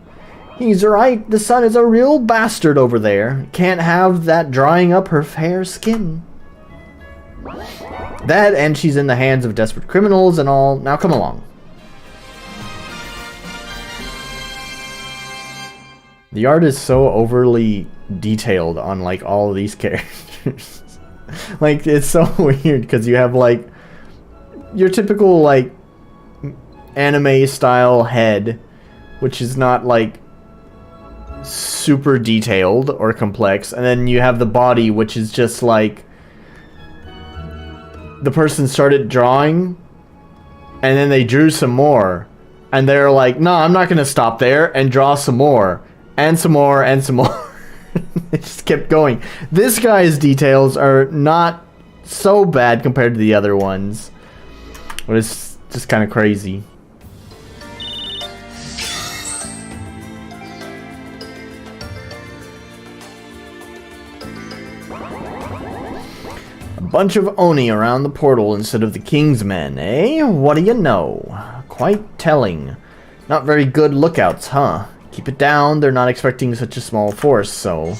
He's right. The sun is a real bastard over there. Can't have that drying up her fair skin. That, and she's in the hands of desperate criminals and all. Now come along. The art is so overly detailed on like all of these characters. Like, it's so weird because you have like your typical like anime style head, which is not like super detailed or complex, and then you have the body, which is just like the person started drawing and then they drew some more and they're like, no, I'm not gonna stop there, and draw some more and some more and some more. They just kept going. This guy's details are not so bad compared to the other ones, but it's just kind of crazy. Bunch of Oni around the portal instead of the King's men, eh? What do you know? Quite telling. Not very good lookouts, huh? Keep it down, they're not expecting such a small force, so...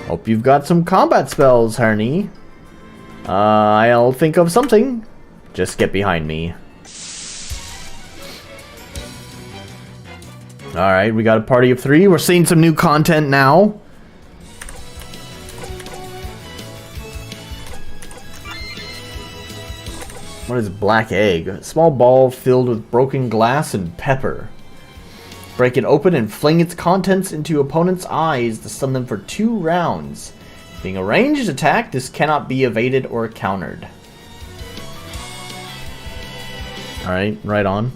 Hope you've got some combat spells, Harney. I'll think of something. Just get behind me. Alright, we got a party of 3. We're seeing some new content now. What is black egg? A small ball filled with broken glass and pepper. Break it open and fling its contents into opponent's eyes to stun them for 2 rounds. Being a ranged attack, this cannot be evaded or countered. Alright, right on.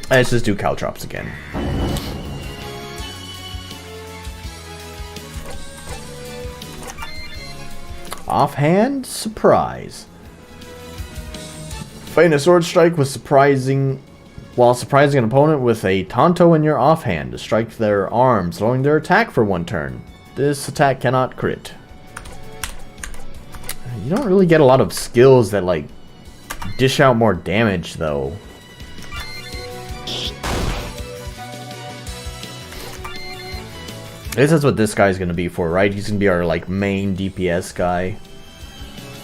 Let's just do Caltrops again. Offhand surprise. Feign a sword strike with surprising an opponent with a Tonto in your offhand to strike their arm, slowing their attack for 1 turn. This attack cannot crit. You don't really get a lot of skills that like dish out more damage though. I guess that's what this guy's gonna be for, right? He's gonna be our like main DPS guy.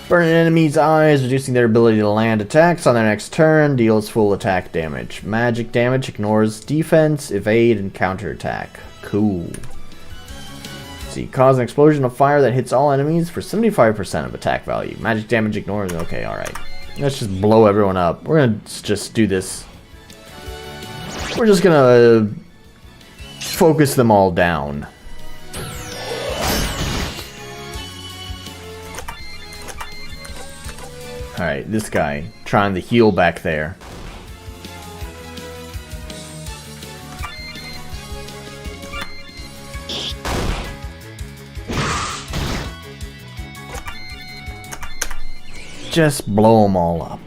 Burn an enemy's eyes, reducing their ability to land attacks on their next turn, deals full attack damage. Magic damage ignores defense, evade, and counterattack. Cool. See, cause an explosion of fire that hits all enemies for 75% of attack value. Magic damage ignores. Okay, alright. Let's just blow everyone up. We're gonna just do this. We're just gonna focus them all down. Alright, this guy trying to heal back there. Just blow them all up.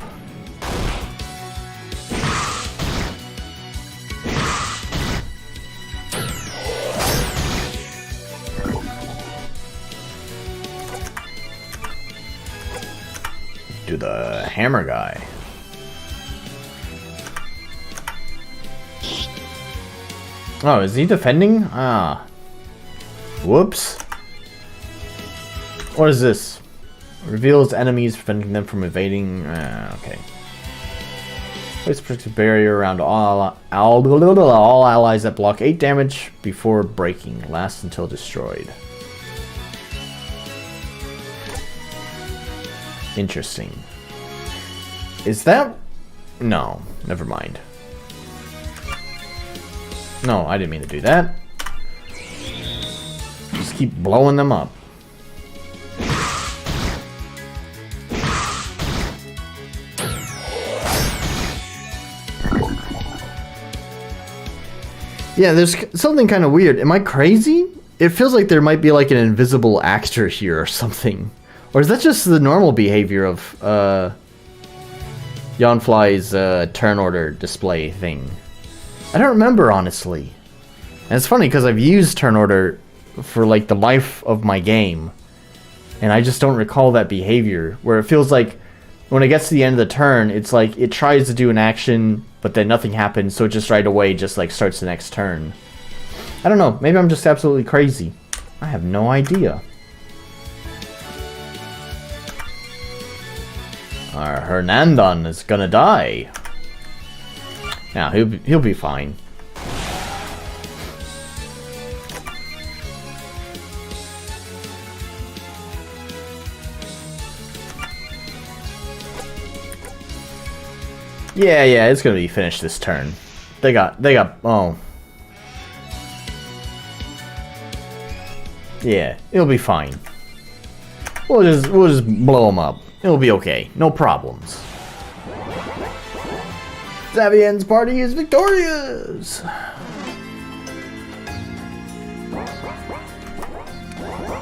Do the hammer guy. Oh, is he defending? Ah. Whoops. What is this? Reveals enemies, preventing them from evading. Okay. Place a protective barrier around all allies that block 8 damage before breaking. Lasts until destroyed. Interesting. Is that... No, never mind. No, I didn't mean to do that. Just keep blowing them up. Yeah, there's something kind of weird. Am I crazy? It feels like there might be like an invisible actor here or something. Or is that just the normal behavior of Yonfly's turn order display thing? I don't remember, honestly. And it's funny because I've used turn order for like the life of my game. And I just don't recall that behavior. Where it feels like when it gets to the end of the turn, it's like it tries to do an action, but then nothing happens, so it just right away just like starts the next turn. I don't know, maybe I'm just absolutely crazy. I have no idea. Our Hernandon is gonna die. Now he'll be fine. Yeah, it's gonna be finished this turn. They got, oh. Yeah, it'll be fine. We'll just blow them up. It'll be okay. No problems. Zavien's party is victorious!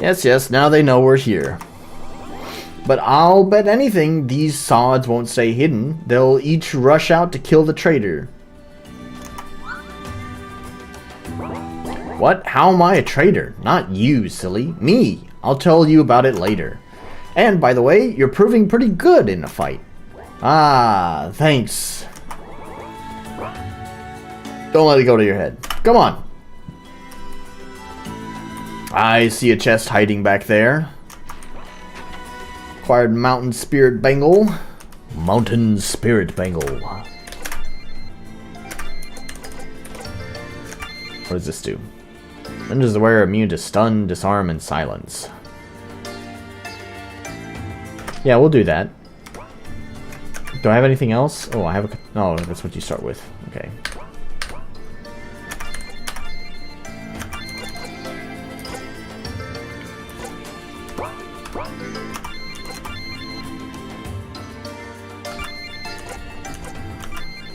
Yes, now they know we're here. But I'll bet anything these sods won't stay hidden. They'll each rush out to kill the traitor. What? How am I a traitor? Not you, silly. Me. I'll tell you about it later. And, by the way, you're proving pretty good in a fight. Ah, thanks. Don't let it go to your head. Come on. I see a chest hiding back there. Acquired Mountain Spirit Bangle. Mountain Spirit Bangle. What does this do? Renders the wearer immune to stun, disarm, and silence. Yeah, we'll do that. Do I have anything else? Oh, I have a... No, that's what you start with. Okay.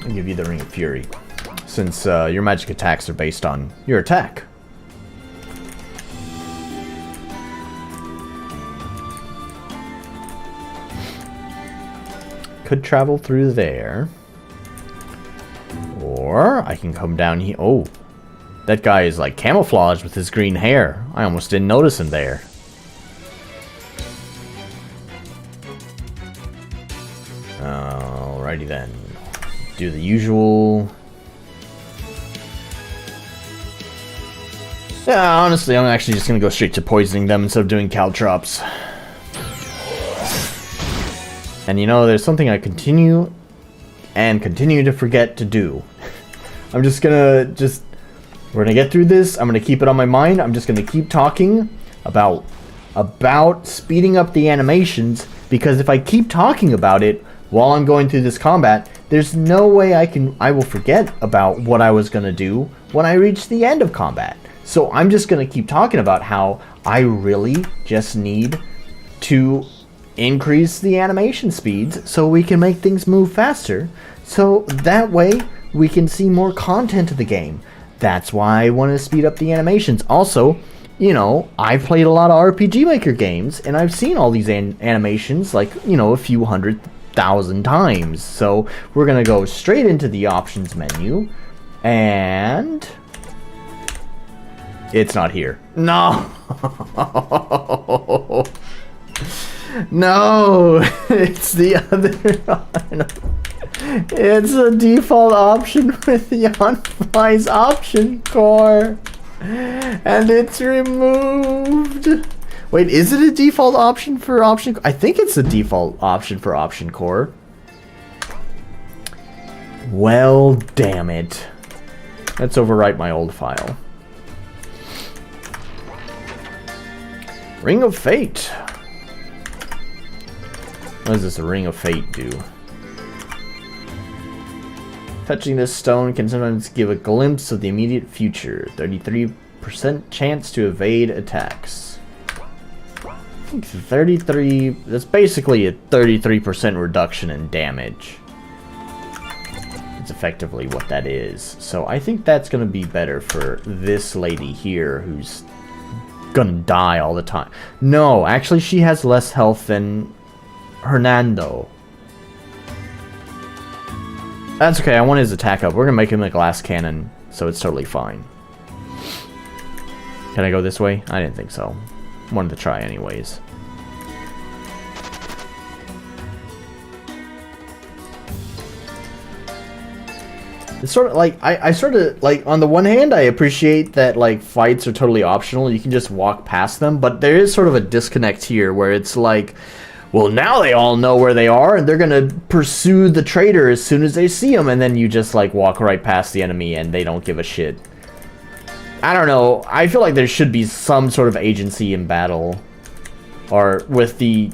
I'll give you the Ring of Fury, since your magic attacks are based on your attack. Could travel through there. Or I can come down here. Oh, that guy is like camouflaged with his green hair. I almost didn't notice him there. Alrighty then. Do the usual. Yeah, honestly, I'm actually just gonna go straight to poisoning them instead of doing caltrops. And you know, there's something I continue to forget to do. I'm just gonna we're gonna get through this. I'm gonna keep it on my mind. I'm just gonna keep talking about speeding up the animations, because if I keep talking about it while I'm going through this combat, there's no way I will forget about what I was gonna do when I reach the end of combat. So I'm just gonna keep talking about how I really just need to increase the animation speeds so we can make things move faster, so that way we can see more content of the game. That's why I want to speed up the animations. Also, you know, I've played a lot of RPG Maker games and I've seen all these animations like, you know, a few 100,000 times. So we're gonna go straight into the options menu, and it's not here. No. No, it's the other. It's a default option with the on-flies option core, and it's removed. Wait, is it a default option for option? I think it's a default option for option core. Well, damn it. Let's overwrite my old file. Ring of Fate. What does this Ring of Fate do? Touching this stone can sometimes give a glimpse of the immediate future. 33% chance to evade attacks. I think 33... That's basically a 33% reduction in damage. It's effectively what that is. So I think that's going to be better for this lady here who's gonna die all the time. No, actually she has less health than Hernando. That's okay, I want his attack up. We're gonna make him a glass cannon, so it's totally fine. Can I go this way? I didn't think so. Wanted to try anyways. It's sort of like, I sort of, like, on the one hand, I appreciate that, like, fights are totally optional. You can just walk past them, but there is sort of a disconnect here where it's like, well, now they all know where they are, and they're gonna pursue the traitor as soon as they see him, and then you just, like, walk right past the enemy, and they don't give a shit. I don't know. I feel like there should be some sort of agency in battle. Or with the,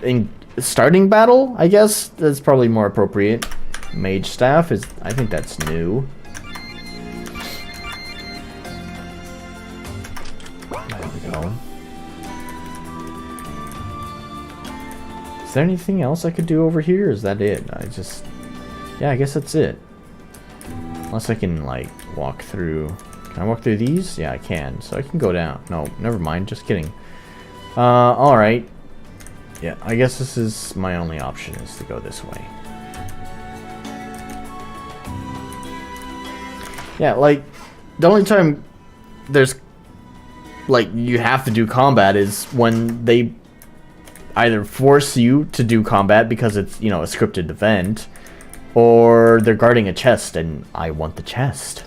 in starting battle, I guess? That's probably more appropriate. Mage Staff is, I think that's new. There we go. Is there anything else I could do over here? Is that it? Yeah, I guess that's it. Unless I can, like, walk through. Can I walk through these? Yeah, I can. So I can go down. No, never mind. Just kidding. Alright. Yeah, I guess this is my only option, is to go this way. Yeah, like, the only time there's, like, you have to do combat is when they either force you to do combat because it's, you know, a scripted event, or they're guarding a chest, and I want the chest.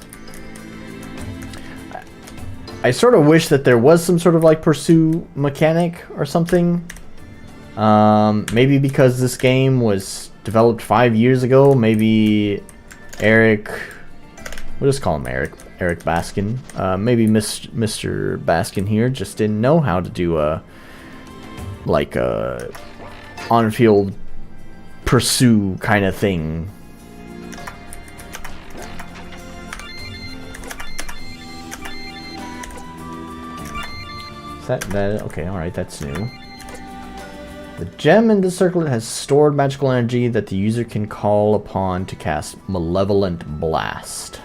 I sort of wish that there was some sort of, like, pursue mechanic or something. Maybe because this game was developed 5 years ago, maybe Eric, we'll just call him Eric Baskin. Maybe Mr. Baskin here just didn't know how to do a on-field pursue kind of thing. Is that okay? All right, that's new. The gem in the circlet has stored magical energy that the user can call upon to cast Malevolent Blast.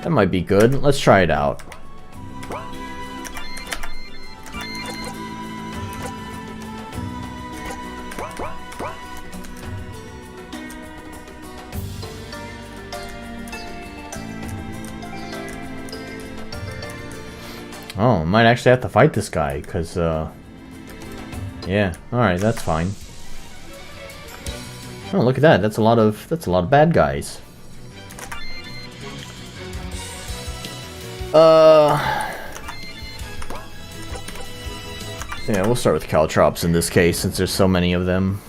That might be good. Let's try it out. Oh, I might actually have to fight this guy, because, yeah, alright, that's fine. Oh, look at that, that's a lot of bad guys. Yeah, we'll start with Caltrops in this case, since there's so many of them.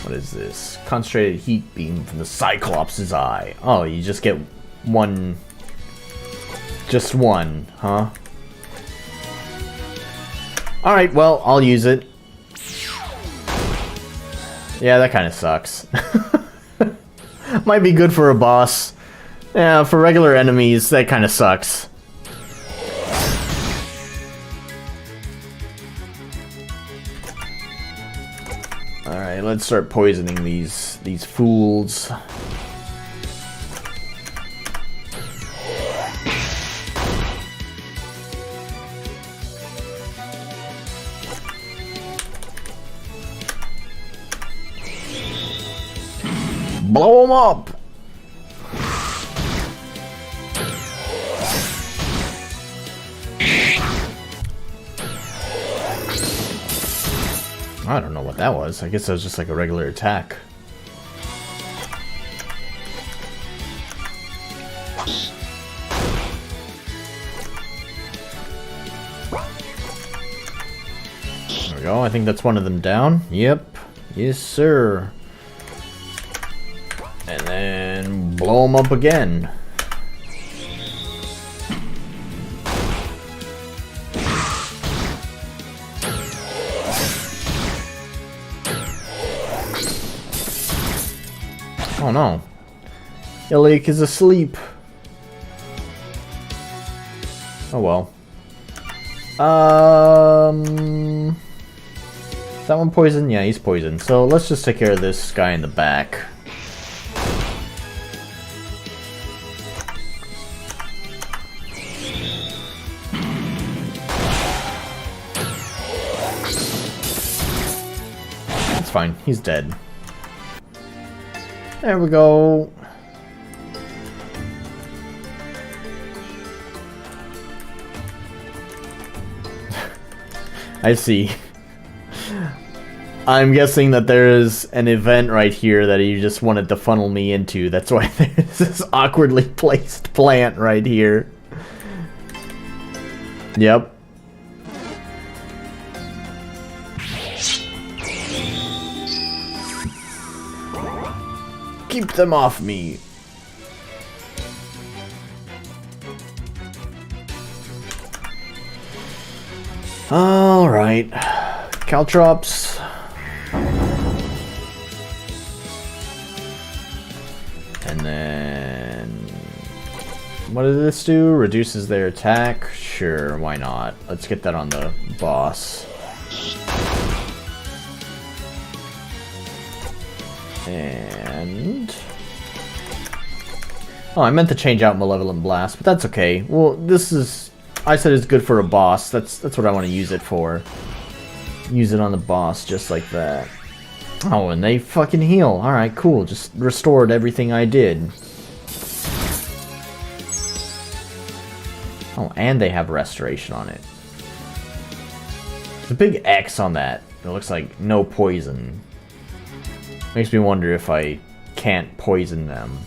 What is this? Concentrated heat beam from the Cyclops' eye. Oh, you just get one. Just one, huh? Alright, well, I'll use it. Yeah, that kind of sucks. Might be good for a boss. Yeah, for regular enemies, that kind of sucks. Alright, let's start poisoning these fools. Blow them up! I don't know what that was. I guess that was just like a regular attack. There we go. I think that's one of them down. Yep. Yes, sir. And then blow them up again. Oh no. Illik is asleep. Oh well. Is that one poisoned? Yeah, he's poisoned. So let's just take care of this guy in the back. It's fine. He's dead. There we go. I see. I'm guessing that there is an event right here that he just wanted to funnel me into. That's why there's this awkwardly placed plant right here. Yep. Keep them off me. All right, Caltrops. And then what does this do? Reduces their attack? Sure, why not? Let's get that on the boss. And oh, I meant to change out Malevolent Blast, but that's okay. Well, this is, I said it's good for a boss. That's what I want to use it for. Use it on the boss just like that. Oh, and they fucking heal. Alright, cool. Just restored everything I did. Oh, and they have restoration on it. There's a big X on that. It looks like no poison. Makes me wonder if I can't poison them.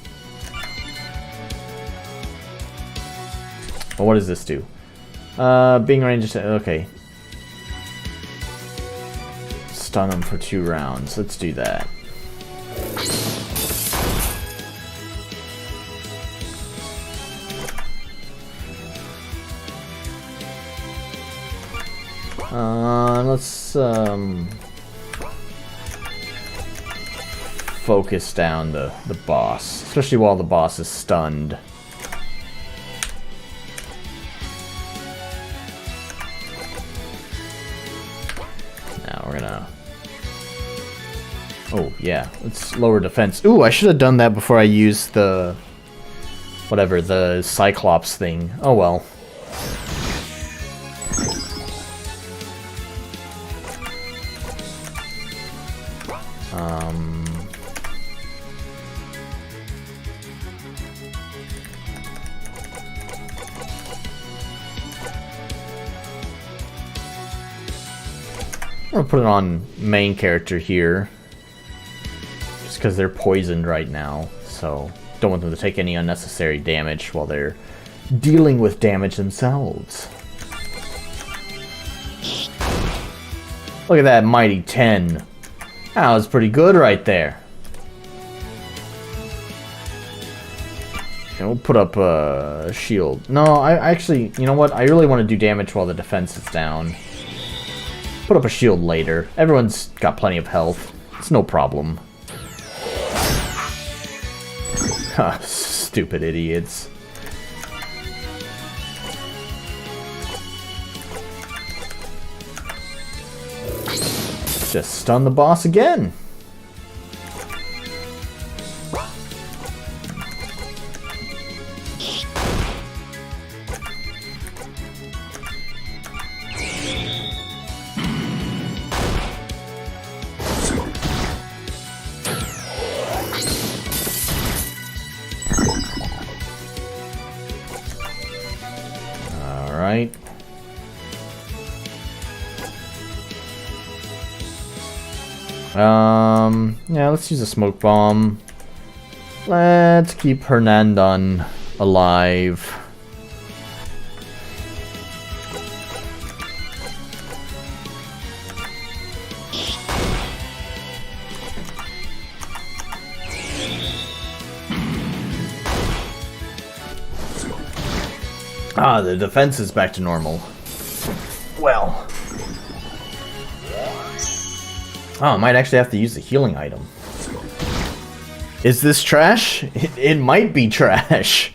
Well, what does this do? Being ranged. Okay. Stun them for 2 rounds. Let's do that. Let's focus down the boss, especially while the boss is stunned. Now we're gonna... Oh, yeah, let's lower defense. Ooh, I should have done that before I used the... whatever, the Cyclops thing. Oh well. I'm gonna put it on main character here, just because they're poisoned right now, so don't want them to take any unnecessary damage while they're dealing with damage themselves. Look at that mighty 10. That was pretty good right there. And we'll put up a shield. No, I actually, you know what? I really want to do damage while the defense is down. Put up a shield later. Everyone's got plenty of health. It's no problem. Stupid idiots. Just stun the boss again. Alright. Yeah, let's use a smoke bomb. Let's keep Hernandon alive. Ah, the defense is back to normal. Well. Oh, I might actually have to use the healing item. Is this trash? It might be trash.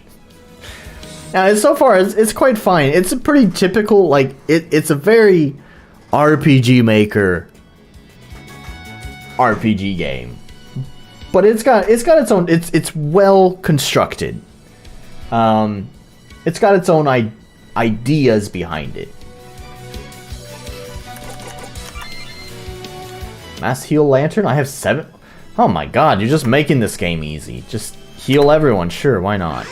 Now, so far, it's quite fine. It's a pretty typical, like, it's a very RPG Maker RPG game. But it's got its own, it's well constructed. It's got its own ideas behind it. Mass heal lantern? I have 7. Oh my god, you're just making this game easy. Just heal everyone, sure, why not?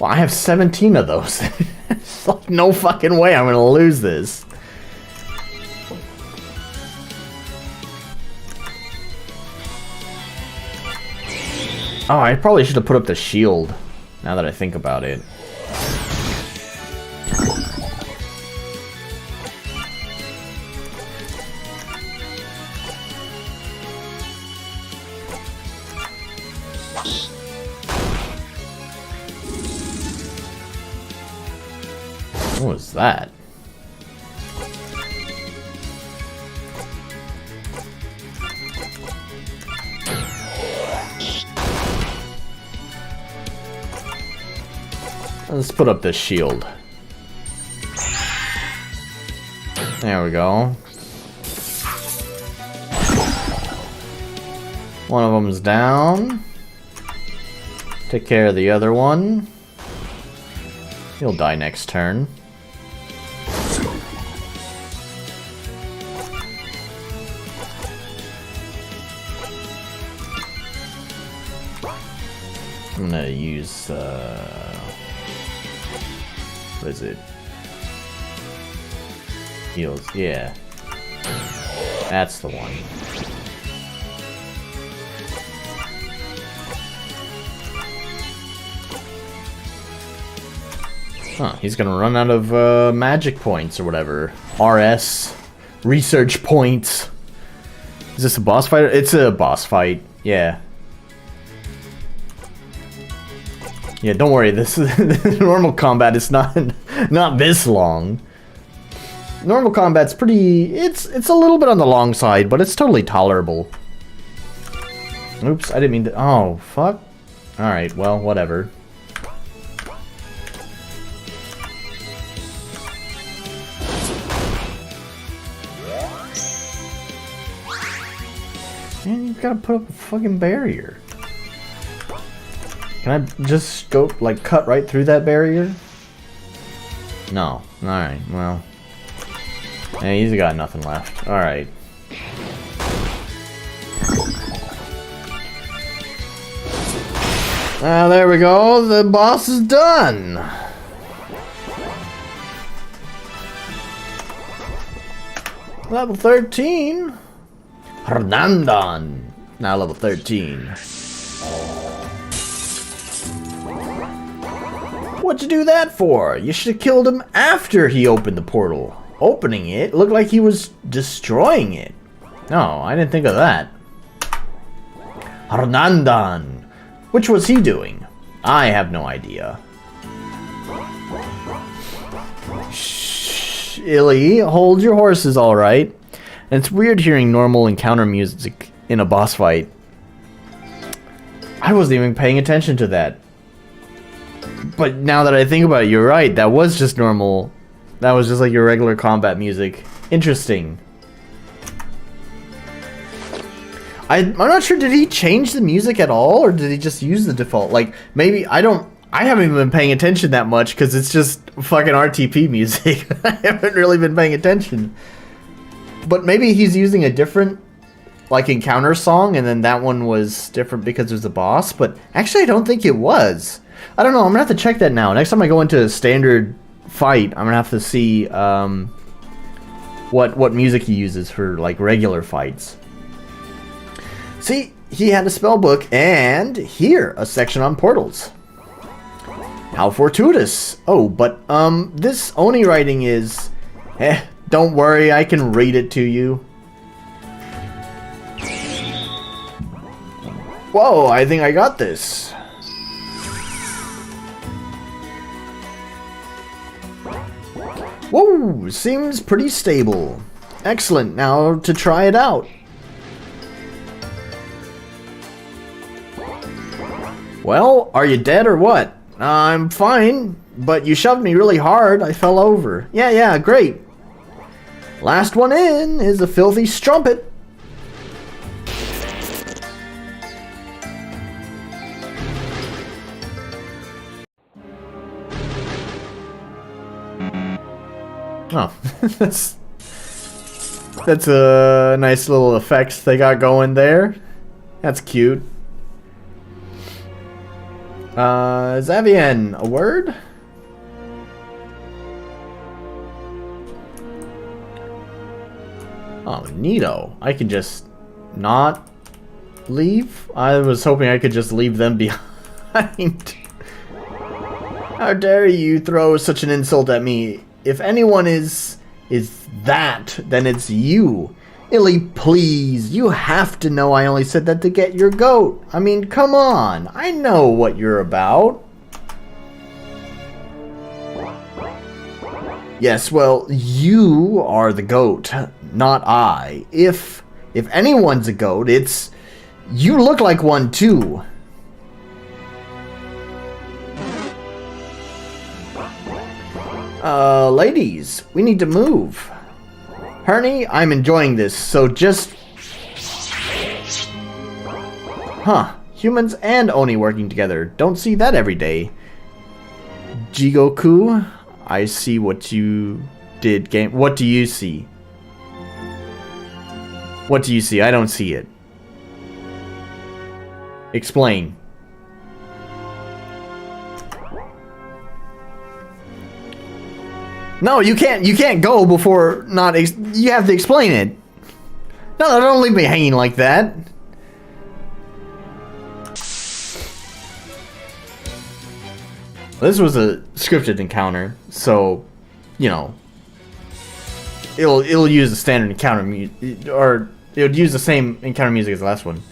Well, I have 17 of those. It's like no fucking way I'm gonna lose this. Oh, I probably should have put up the shield, now that I think about it. What was that? Let's put up this shield. There we go. One of them's down. Take care of the other one. He'll die next turn. I'm gonna use What is it? Heals, yeah. That's the one. Huh, he's gonna run out of magic points or whatever. RS. Research points. Is this a boss fight? It's a boss fight, yeah. Yeah, don't worry, this normal combat is not this long. Normal combat's pretty, it's a little bit on the long side, but it's totally tolerable. Oops, I didn't mean to, oh, fuck. Alright, well, whatever. Man, you've gotta put up a fucking barrier. Can I just go, like, cut right through that barrier? No. Alright, well. Hey, he's got nothing left. Alright. There we go. The boss is done. Level 13. Hernandon. Now level 13. What'd you do that for? You should have killed him after he opened the portal. Opening it looked like he was destroying it. No, I didn't think of that. Hernandon. Which was he doing? I have no idea. Shh, Illy, hold your horses, alright. And it's weird hearing normal encounter music in a boss fight. I wasn't even paying attention to that. But now that I think about it, you're right. That was just normal. That was just like your regular combat music. Interesting. I'm not sure, did he change the music at all? Or did he just use the default? Like, maybe, I haven't even been paying attention that much because it's just fucking RTP music. I haven't really been paying attention. But maybe he's using a different, like, encounter song, and then that one was different because it was the boss. But actually, I don't think it was. I don't know. I'm gonna have to check that now. Next time I go into a standard fight, I'm gonna have to see what music he uses for, like, regular fights. See, he had a spell book, and here, a section on portals. How fortuitous. Oh, but this Oni writing is, don't worry, I can read it to you. Whoa, I think I got this. Whoa, seems pretty stable. Excellent, now to try it out. Well, are you dead or what? I'm fine, but you shoved me really hard. I fell over. Yeah, great. Last one in is a filthy strumpet. Oh, that's a nice little effects they got going there. That's cute. Xavian, a word? Oh, neato. I can just not leave? I was hoping I could just leave them behind. How dare you throw such an insult at me? If anyone is that, then it's you. Illy, please, you have to know I only said that to get your goat. I mean, come on. I know what you're about. Yes, well, you are the goat, not I. If anyone's a goat, it's... You look like one, too. Ladies, we need to move. Hernie, I'm enjoying this, so just... Huh. Humans and Oni working together. Don't see that every day. Jigoku, I see what you did, game. What do you see? What do you see? I don't see it. No, you can't go before not. You have to explain it. No, don't leave me hanging like that. This was a scripted encounter, so you know it'll use the standard encounter or it would use the same encounter music as the last one.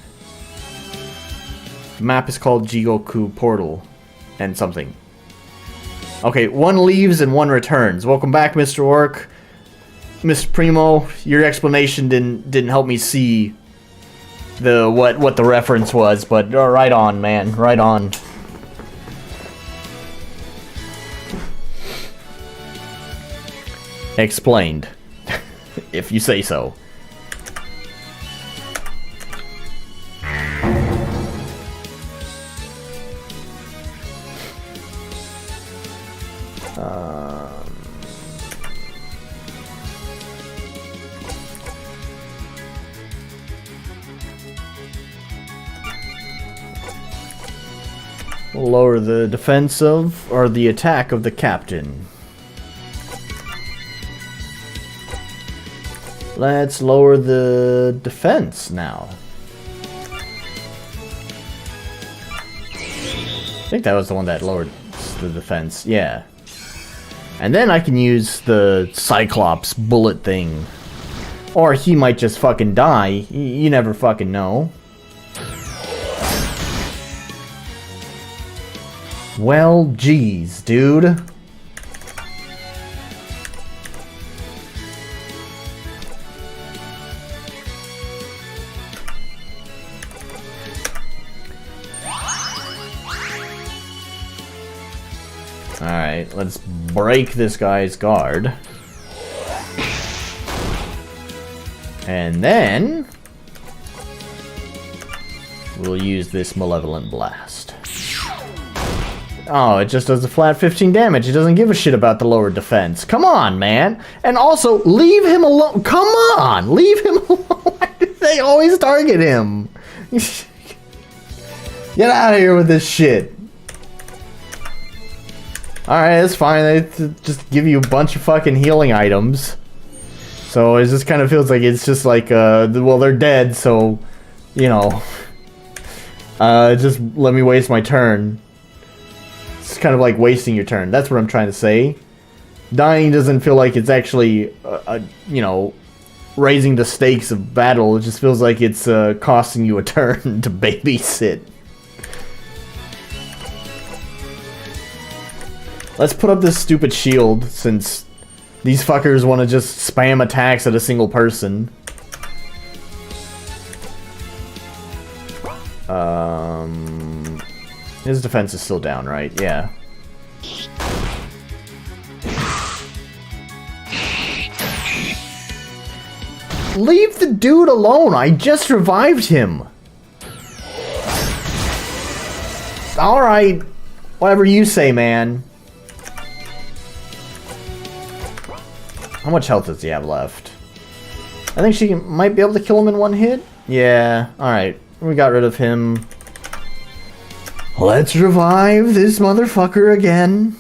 The map is called Jigoku Portal and something. Okay, one leaves and one returns. Welcome back, Mr. Orc. Mr. Primo, your explanation didn't help me see the what the reference was, but right on, man, right on. Explained, if you say so. Lower the defense of, or the attack of the captain. Let's lower the defense now. I think that was the one that lowered the defense, yeah. And then I can use the Cyclops bullet thing. Or he might just fucking die. You never fucking know. Well, geez, dude. Alright, let's break this guy's guard. And then we'll use this Malevolent Blast. Oh, it just does a flat 15 damage. It doesn't give a shit about the lower defense. Come on, man. And also, leave him alone. Come on, leave him alone. Why do they always target him? Get out of here with this shit. Alright, it's fine. They just give you a bunch of fucking healing items. So it just kind of feels like it's just like, well, they're dead, so, you know. Just let me waste my turn. It's kind of like wasting your turn. That's what I'm trying to say. Dying doesn't feel like it's actually, you know, raising the stakes of battle. It just feels like it's costing you a turn to babysit. Let's put up this stupid shield, since these fuckers want to just spam attacks at a single person. His defense is still down, right? Yeah. Leave the dude alone! I just revived him! Alright. Whatever you say, man. How much health does he have left? I think she might be able to kill him in one hit? Yeah, alright. We got rid of him. Let's revive this motherfucker again.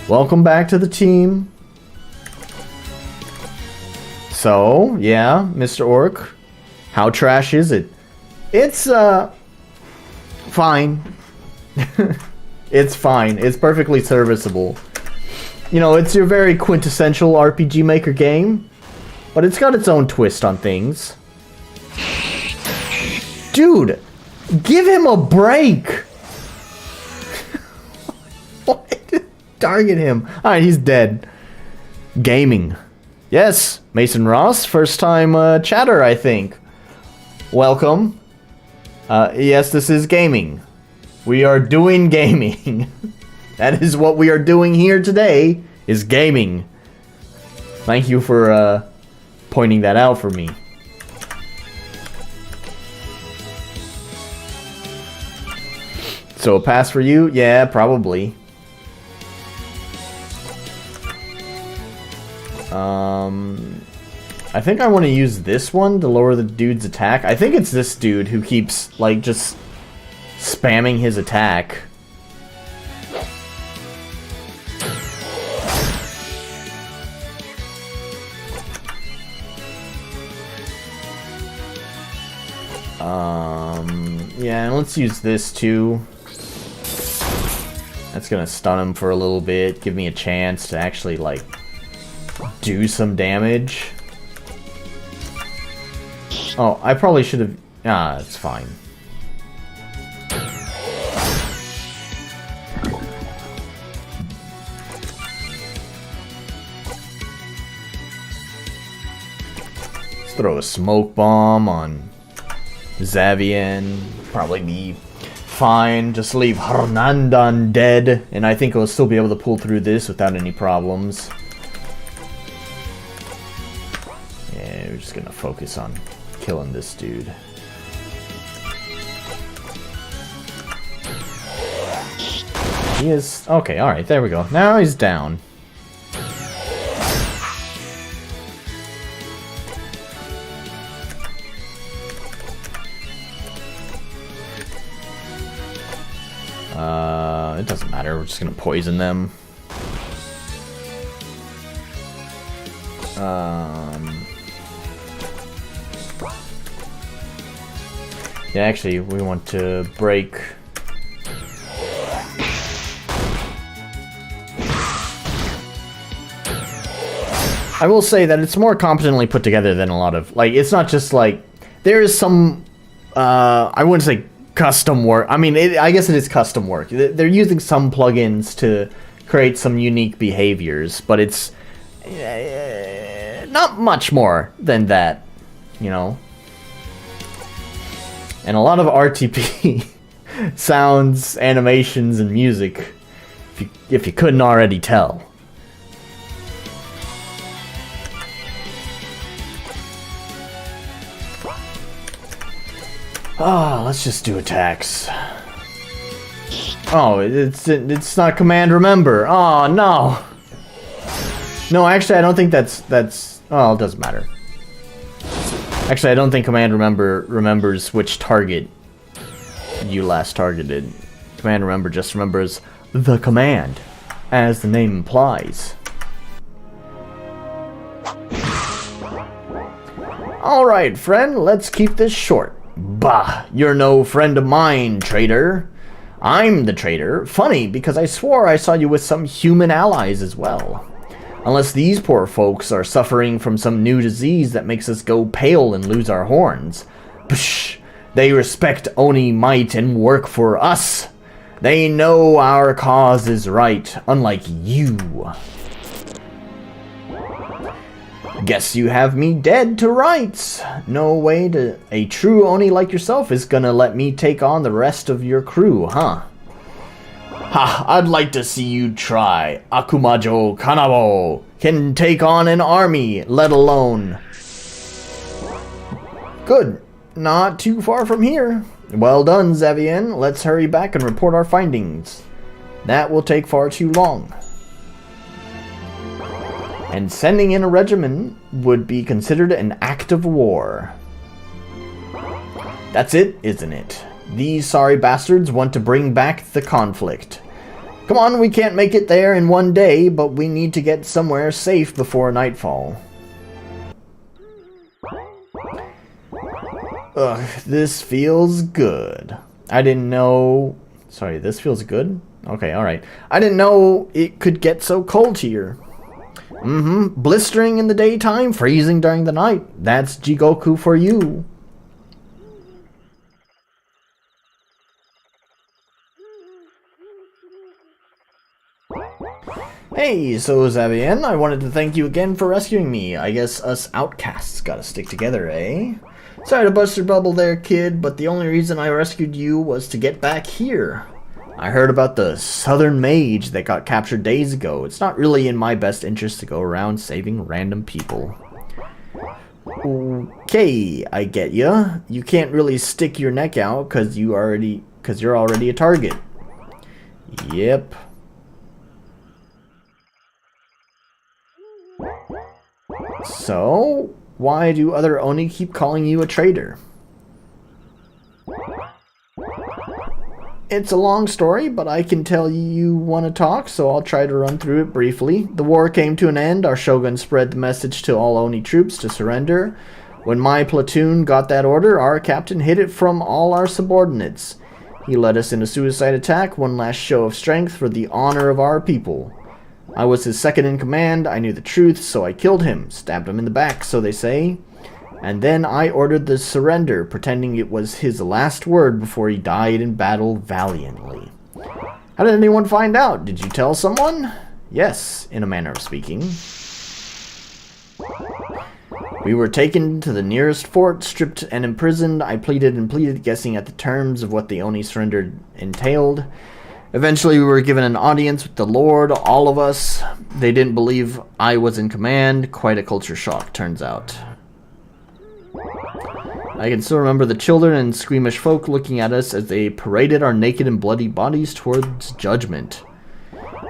Welcome back to the team. So, yeah, Mr. Orc. How trash is it? It's, fine. It's fine. It's perfectly serviceable. You know, it's your very quintessential RPG Maker game, but it's got its own twist on things. Dude, give him a break! What? Target him. Alright, he's dead. Gaming. Yes, Mason Ross, first time chatter, I think. Welcome. Yes, this is gaming. We are doing gaming. That is what we are doing here today, is gaming. Thank you for pointing that out for me. So a pass for you? Yeah, probably. I think I want to use this one to lower the dude's attack. I think it's this dude who keeps, like, just spamming his attack. Yeah, and let's use this too. That's gonna stun him for a little bit, give me a chance to actually, like, do some damage. Oh, I probably should have... Ah, it's fine. Let's throw a smoke bomb on Xavian. Probably be fine. Just leave Hernandan dead, and I think we'll still be able to pull through this without any problems. Yeah, we're just gonna focus on killing this dude. He is... Okay, alright, there we go. Now he's down. It doesn't matter, we're just gonna poison them. Yeah, actually, we want to break... I will say that it's more competently put together than a lot of... Like, it's not just like... There is some... I wouldn't say custom work. I mean, I guess it is custom work. They're using some plugins to create some unique behaviors, but it's... not much more than that, you know? And a lot of RTP sounds, animations, and music, if you couldn't already tell. Ah, let's just do attacks. Oh, it's not command remember. Oh, no. No, actually, I don't think that's... Oh, it doesn't matter. Actually, I don't think command remember remembers which target you last targeted. Command remember just remembers the command, as the name implies. Alright, friend, let's keep this short. Bah, you're no friend of mine, traitor. I'm the traitor. Funny, because I swore I saw you with some human allies as well. Unless these poor folks are suffering from some new disease that makes us go pale and lose our horns. Psh, they respect Oni might and work for us. They know our cause is right, unlike you. Guess you have me dead to rights. No way to... A true Oni like yourself is gonna let me take on the rest of your crew, huh? Ha, I'd like to see you try. Akumajo Kanabo can take on an army, let alone... Good. Not too far from here. Well done, Xavian. Let's hurry back and report our findings. That will take far too long. And sending in a regiment would be considered an act of war. That's it, isn't it? These sorry bastards want to bring back the conflict. Come on, we can't make it there in one day, but we need to get somewhere safe before nightfall. Ugh, this feels good. I didn't know... Sorry, this feels good? Okay, alright. I didn't know it could get so cold here. Blistering in the daytime, freezing during the night. That's Jigoku for you. Hey, so Xavian, I wanted to thank you again for rescuing me. I guess us outcasts gotta stick together, eh? Sorry to bust your bubble there, kid, but the only reason I rescued you was to get back here. I heard about the Southern Mage that got captured days ago. It's not really in my best interest to go around saving random people. Okay, I get ya. You can't really stick your neck out because you're already a target. Yep. So, why do other Oni keep calling you a traitor? It's a long story, but I can tell you want to talk, so I'll try to run through it briefly. The war came to an end, our shogun spread the message to all Oni troops to surrender. When my platoon got that order, our captain hid it from all our subordinates. He led us in a suicide attack, one last show of strength for the honor of our people. I was his second in command, I knew the truth, so I killed him, stabbed him in the back, so they say. And then I ordered the surrender, pretending it was his last word before he died in battle valiantly. How did anyone find out? Did you tell someone? Yes, in a manner of speaking. We were taken to the nearest fort, stripped and imprisoned. I pleaded and pleaded, guessing at the terms of what the Oni surrender entailed. Eventually, we were given an audience with the Lord, all of us. They didn't believe I was in command. Quite a culture shock, turns out. I can still remember the children and squeamish folk looking at us as they paraded our naked and bloody bodies towards judgment.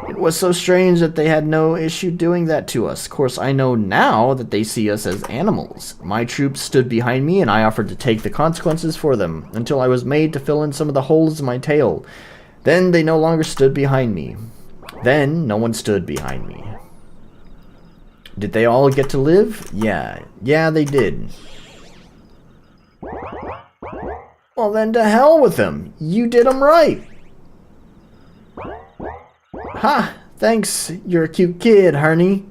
It was so strange that they had no issue doing that to us. Of course, I know now that they see us as animals. My troops stood behind me, and I offered to take the consequences for them, until I was made to fill in some of the holes in my tail. Then they no longer stood behind me. Then no one stood behind me. Did they all get to live? Yeah, they did. Well, then to hell with them. You did them right. Ha! Thanks, you're a cute kid, Harney.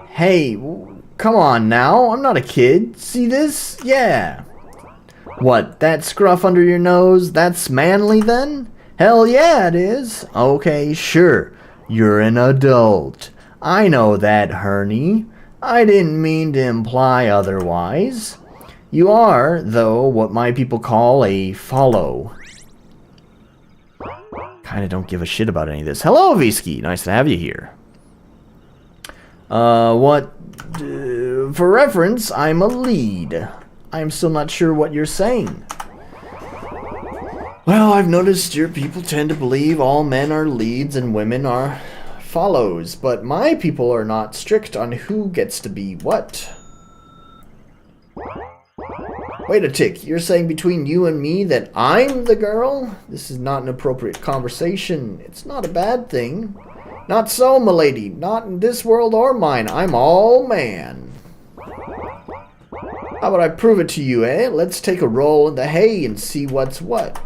Hey, come on now, I'm not a kid. See this? Yeah. What, that scruff under your nose, that's manly then? Hell yeah, it is. Okay, sure. You're an adult. I know that, Harney. I didn't mean to imply otherwise. You are, though, what my people call a follow. Kinda don't give a shit about any of this. Hello, Visky. Nice to have you here. For reference, I'm a lead. I'm still not sure what you're saying. Well, I've noticed your people tend to believe all men are leads and women are follows, but my people are not strict on who gets to be what. Wait a tick, you're saying between you and me that I'm the girl? This is not an appropriate conversation. It's not a bad thing. Not so, milady. Not in this world or mine. I'm all man. How about I prove it to you, eh? Let's take a roll in the hay and see what's what.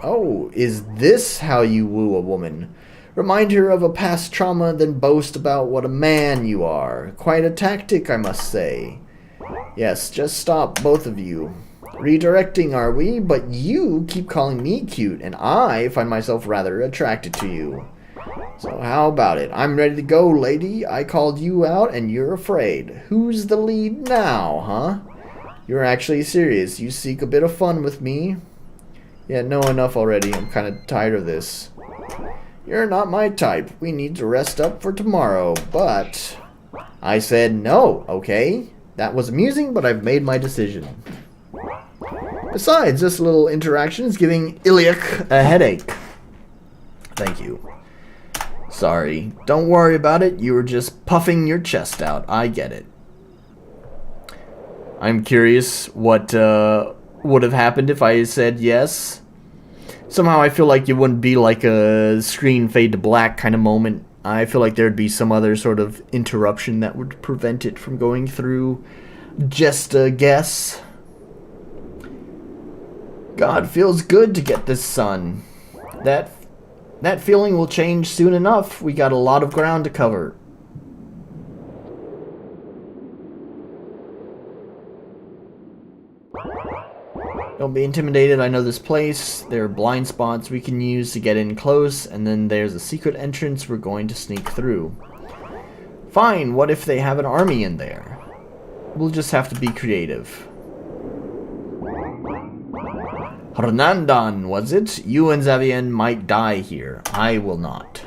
Oh, is this how you woo a woman? Remind her of a past trauma, then boast about what a man you are. Quite a tactic, I must say. Yes, just stop, both of you. Redirecting, are we? But you keep calling me cute, and I find myself rather attracted to you. So how about it? I'm ready to go, lady. I called you out, and you're afraid. Who's the lead now, huh? You're actually serious. You seek a bit of fun with me? Yeah, know enough already. I'm kind of tired of this. You're not my type. We need to rest up for tomorrow, but... I said no, okay? That was amusing, but I've made my decision. Besides, this little interaction is giving Iliac a headache. Thank you. Sorry. Don't worry about it. You were just puffing your chest out. I get it. I'm curious what would have happened if I said yes. Somehow I feel like it wouldn't be like a screen fade to black kind of moment. I feel like there'd be some other sort of interruption that would prevent it from going through. Just a guess. God, feels good to get this sun. That feeling will change soon enough. We got a lot of ground to cover. Don't be intimidated, I know this place. There are blind spots we can use to get in close, and then there's a secret entrance we're going to sneak through. Fine, what if they have an army in there? We'll just have to be creative. Hernandan, was it? You and Xavier might die here. I will not.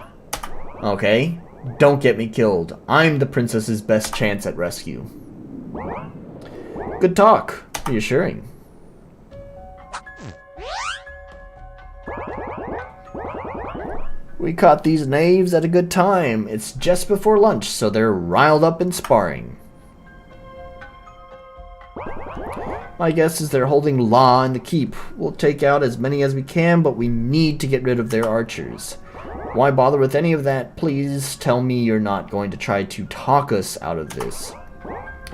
Okay, don't get me killed. I'm the princess's best chance at rescue. Good talk. Reassuring. We caught these knaves at a good time. It's just before lunch, so they're riled up and sparring. My guess is they're holding law in the keep. We'll take out as many as we can, but we need to get rid of their archers. Why bother with any of that? Please tell me you're not going to try to talk us out of this.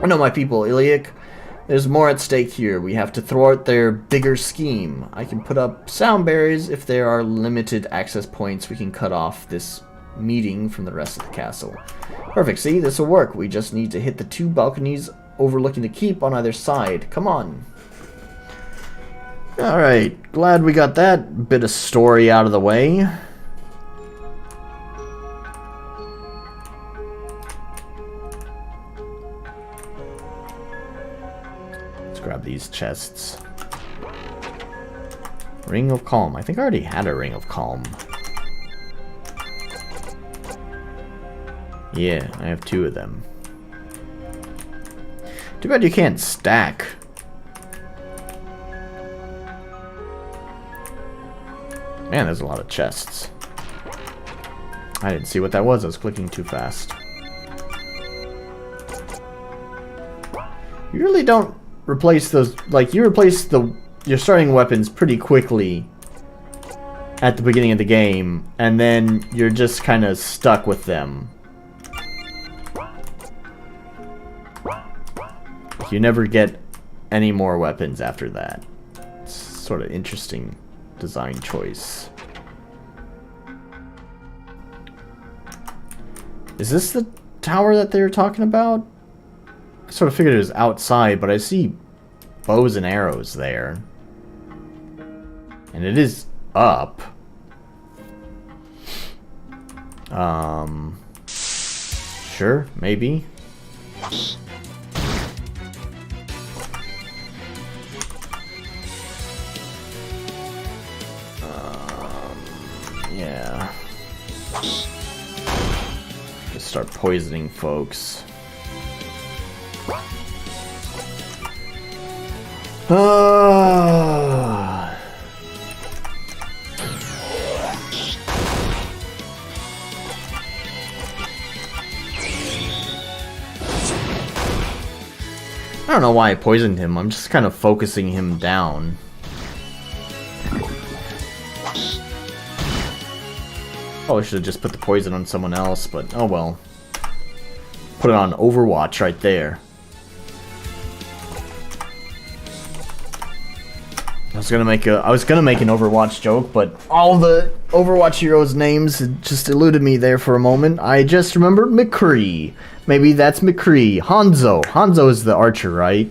I know my people, Iliac. There's more at stake here. We have to thwart their bigger scheme. I can put up sound barriers. If there are limited access points, we can cut off this meeting from the rest of the castle. Perfect, see? This will work. We just need to hit the 2 balconies overlooking the keep on either side. Come on. Alright, glad we got that bit of story out of the way. Grab these chests. Ring of Calm. I think I already had a Ring of Calm. Yeah, I have 2 of them. Too bad you can't stack. Man, there's a lot of chests. I didn't see what that was. I was clicking too fast. You really don't replace those, like, you replace your starting weapons pretty quickly at the beginning of the game, and then you're just kind of stuck with them. You never get any more weapons after that. It's sort of interesting design choice. Is this the tower that they were talking about? I sort of figured it was outside, but I see bows and arrows there. And it is up. Sure, maybe. Yeah. Just start poisoning folks. I don't know why I poisoned him. I'm just kind of focusing him down. Oh, I should have just put the poison on someone else, but oh well. Put it on Overwatch right there. I was gonna make an Overwatch joke, but all the Overwatch heroes' names just eluded me there for a moment. I just remembered McCree. Maybe that's McCree. Hanzo. Hanzo is the archer, right?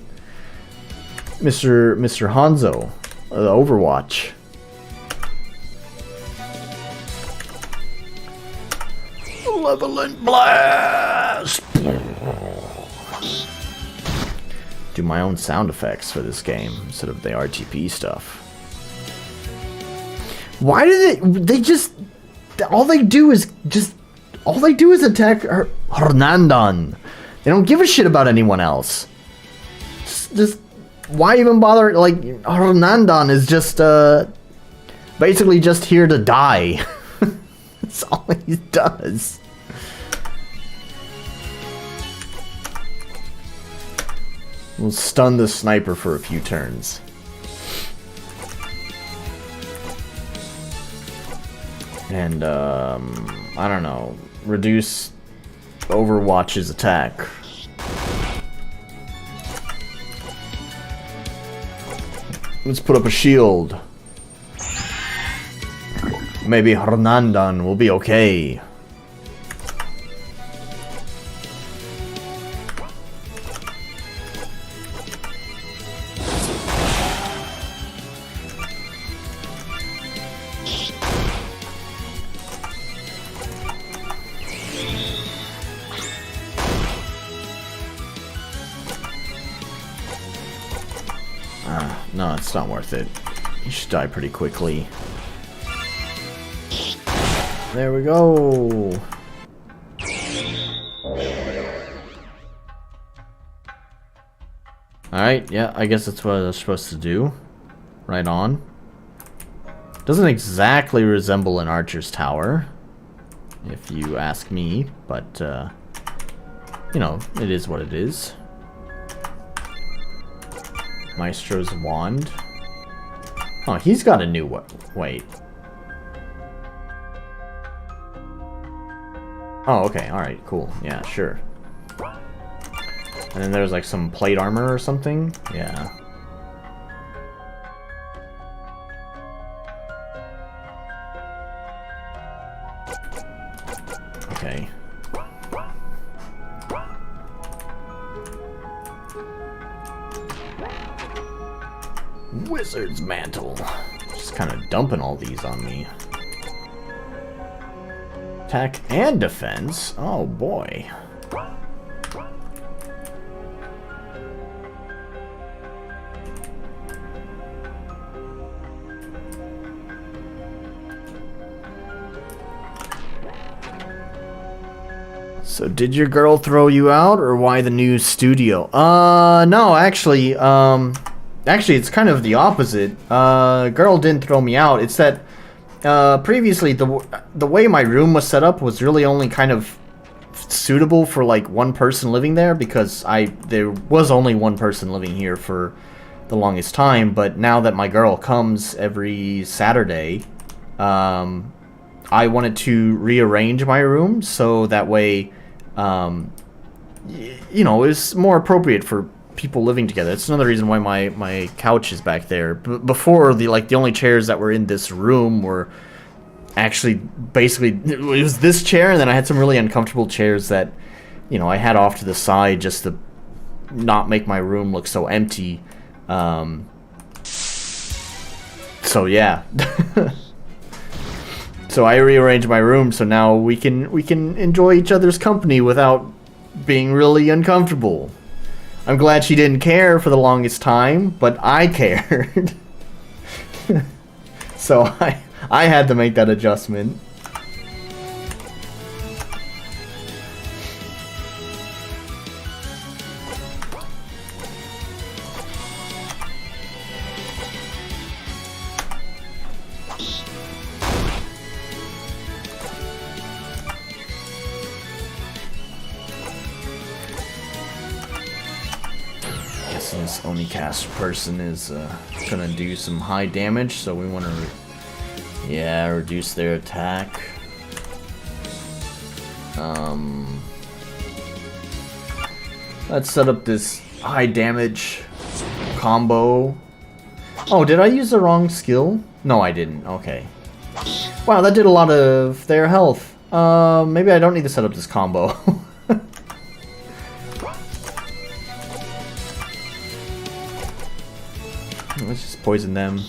Mr. Hanzo, the Overwatch. Malevolent blast. Do my own sound effects for this game instead of the RTP stuff. Why do they just all they do is attack Hernandan. They don't give a shit about anyone else. Just why even bother? Like, Hernandan is just basically just here to die. That's all he does. We'll stun the sniper for a few turns. And, I don't know. Reduce Overwatch's attack. Let's put up a shield. Maybe Hernandan will be okay. No, it's not worth it. You should die pretty quickly. There we go. Alright, yeah, I guess that's what I was supposed to do. Right on. Doesn't exactly resemble an archer's tower, if you ask me, but, you know, it is what it is. Maestro's wand. Oh, he's got a new wait. Oh, okay, alright, cool. Yeah, sure. And then there's like some plate armor or something. Yeah. Okay. Wizard's Mantle. Just kind of dumping all these on me. Attack and defense. Oh boy. So did your girl throw you out, or why the new studio? No, actually, actually it's kind of the opposite. Girl didn't throw me out. It's that previously the way my room was set up was really only kind of suitable for like one person living there, because there was only one person living here for the longest time. But now that my girl comes every Saturday, I wanted to rearrange my room so that way, you know, it's more appropriate for people living together. It's another reason why my couch is back there. Before, the only chairs that were in this room were actually basically, it was this chair, and then I had some really uncomfortable chairs that, you know, I had off to the side just to not make my room look so empty. So yeah. So I rearranged my room so now we can enjoy each other's company without being really uncomfortable. I'm glad she didn't care for the longest time, but I cared. So I had to make that adjustment. This Oni cast person is gonna do some high damage, so we want to reduce their attack. Let's set up this high damage combo. Oh, did I use the wrong skill? No, I didn't. Okay. Wow, that did a lot of their health. Maybe I don't need to set up this combo. Let's just poison them.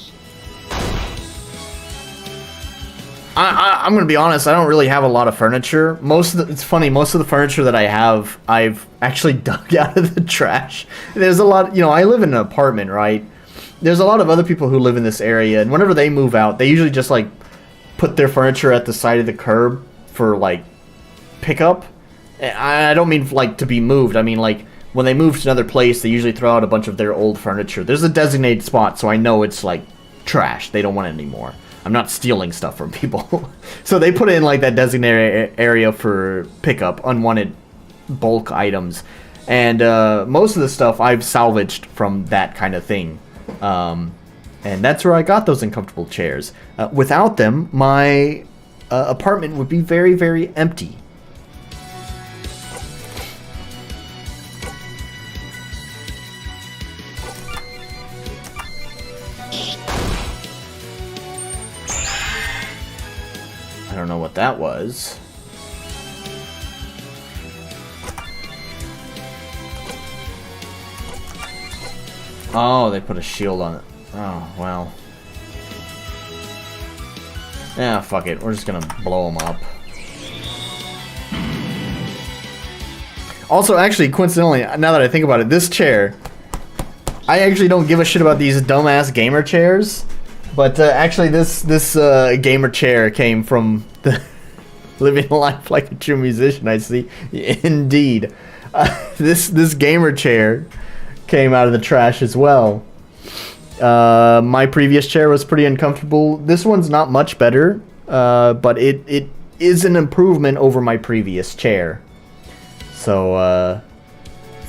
I'm gonna be honest, I don't really have a lot of furniture. It's funny, most of the furniture that I have, I've actually dug out of the trash. There's a lot, you know, I live in an apartment, right? There's a lot of other people who live in this area, and whenever they move out, they usually just, like, put their furniture at the side of the curb for, like, pickup. I don't mean, like, to be moved. I mean, like, when they move to another place, they usually throw out a bunch of their old furniture. There's a designated spot, so I know it's, like, trash. They don't want it anymore. I'm not stealing stuff from people. So they put it in, like, that designated area for pickup, unwanted bulk items. And most of the stuff I've salvaged from that kind of thing. And that's where I got those uncomfortable chairs. Without them, my apartment would be very, very empty. I don't know what that was. Oh, they put a shield on it. Oh, well. Yeah, fuck it. We're just gonna blow them up. Also, actually, coincidentally, now that I think about it, this chair, I actually don't give a shit about these dumbass gamer chairs. But actually, this gamer chair came from the Living Life Like a True Musician, I see. Indeed. This gamer chair came out of the trash as well. My previous chair was pretty uncomfortable. This one's not much better, but it is an improvement over my previous chair. So,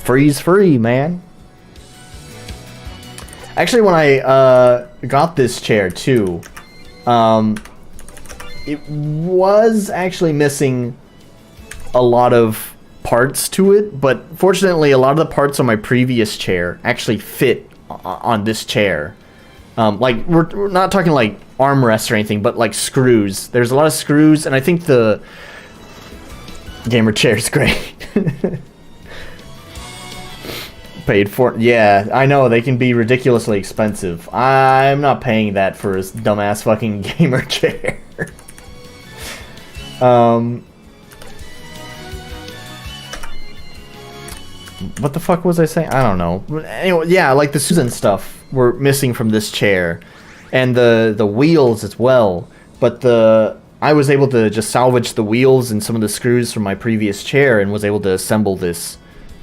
freeze free, man. Actually, when I got this chair too, it was actually missing a lot of parts to it, but fortunately a lot of the parts on my previous chair actually fit on this chair. Like, we're not talking like armrests or anything, but like screws. There's a lot of screws, and I think the gamer chair is great. Paid for, yeah, I know, they can be ridiculously expensive. I'm not paying that for a dumbass fucking gamer chair. What the fuck was I saying? I don't know. Anyway, yeah, like the screws and stuff were missing from this chair, and the wheels as well. But I was able to just salvage the wheels and some of the screws from my previous chair, and was able to assemble this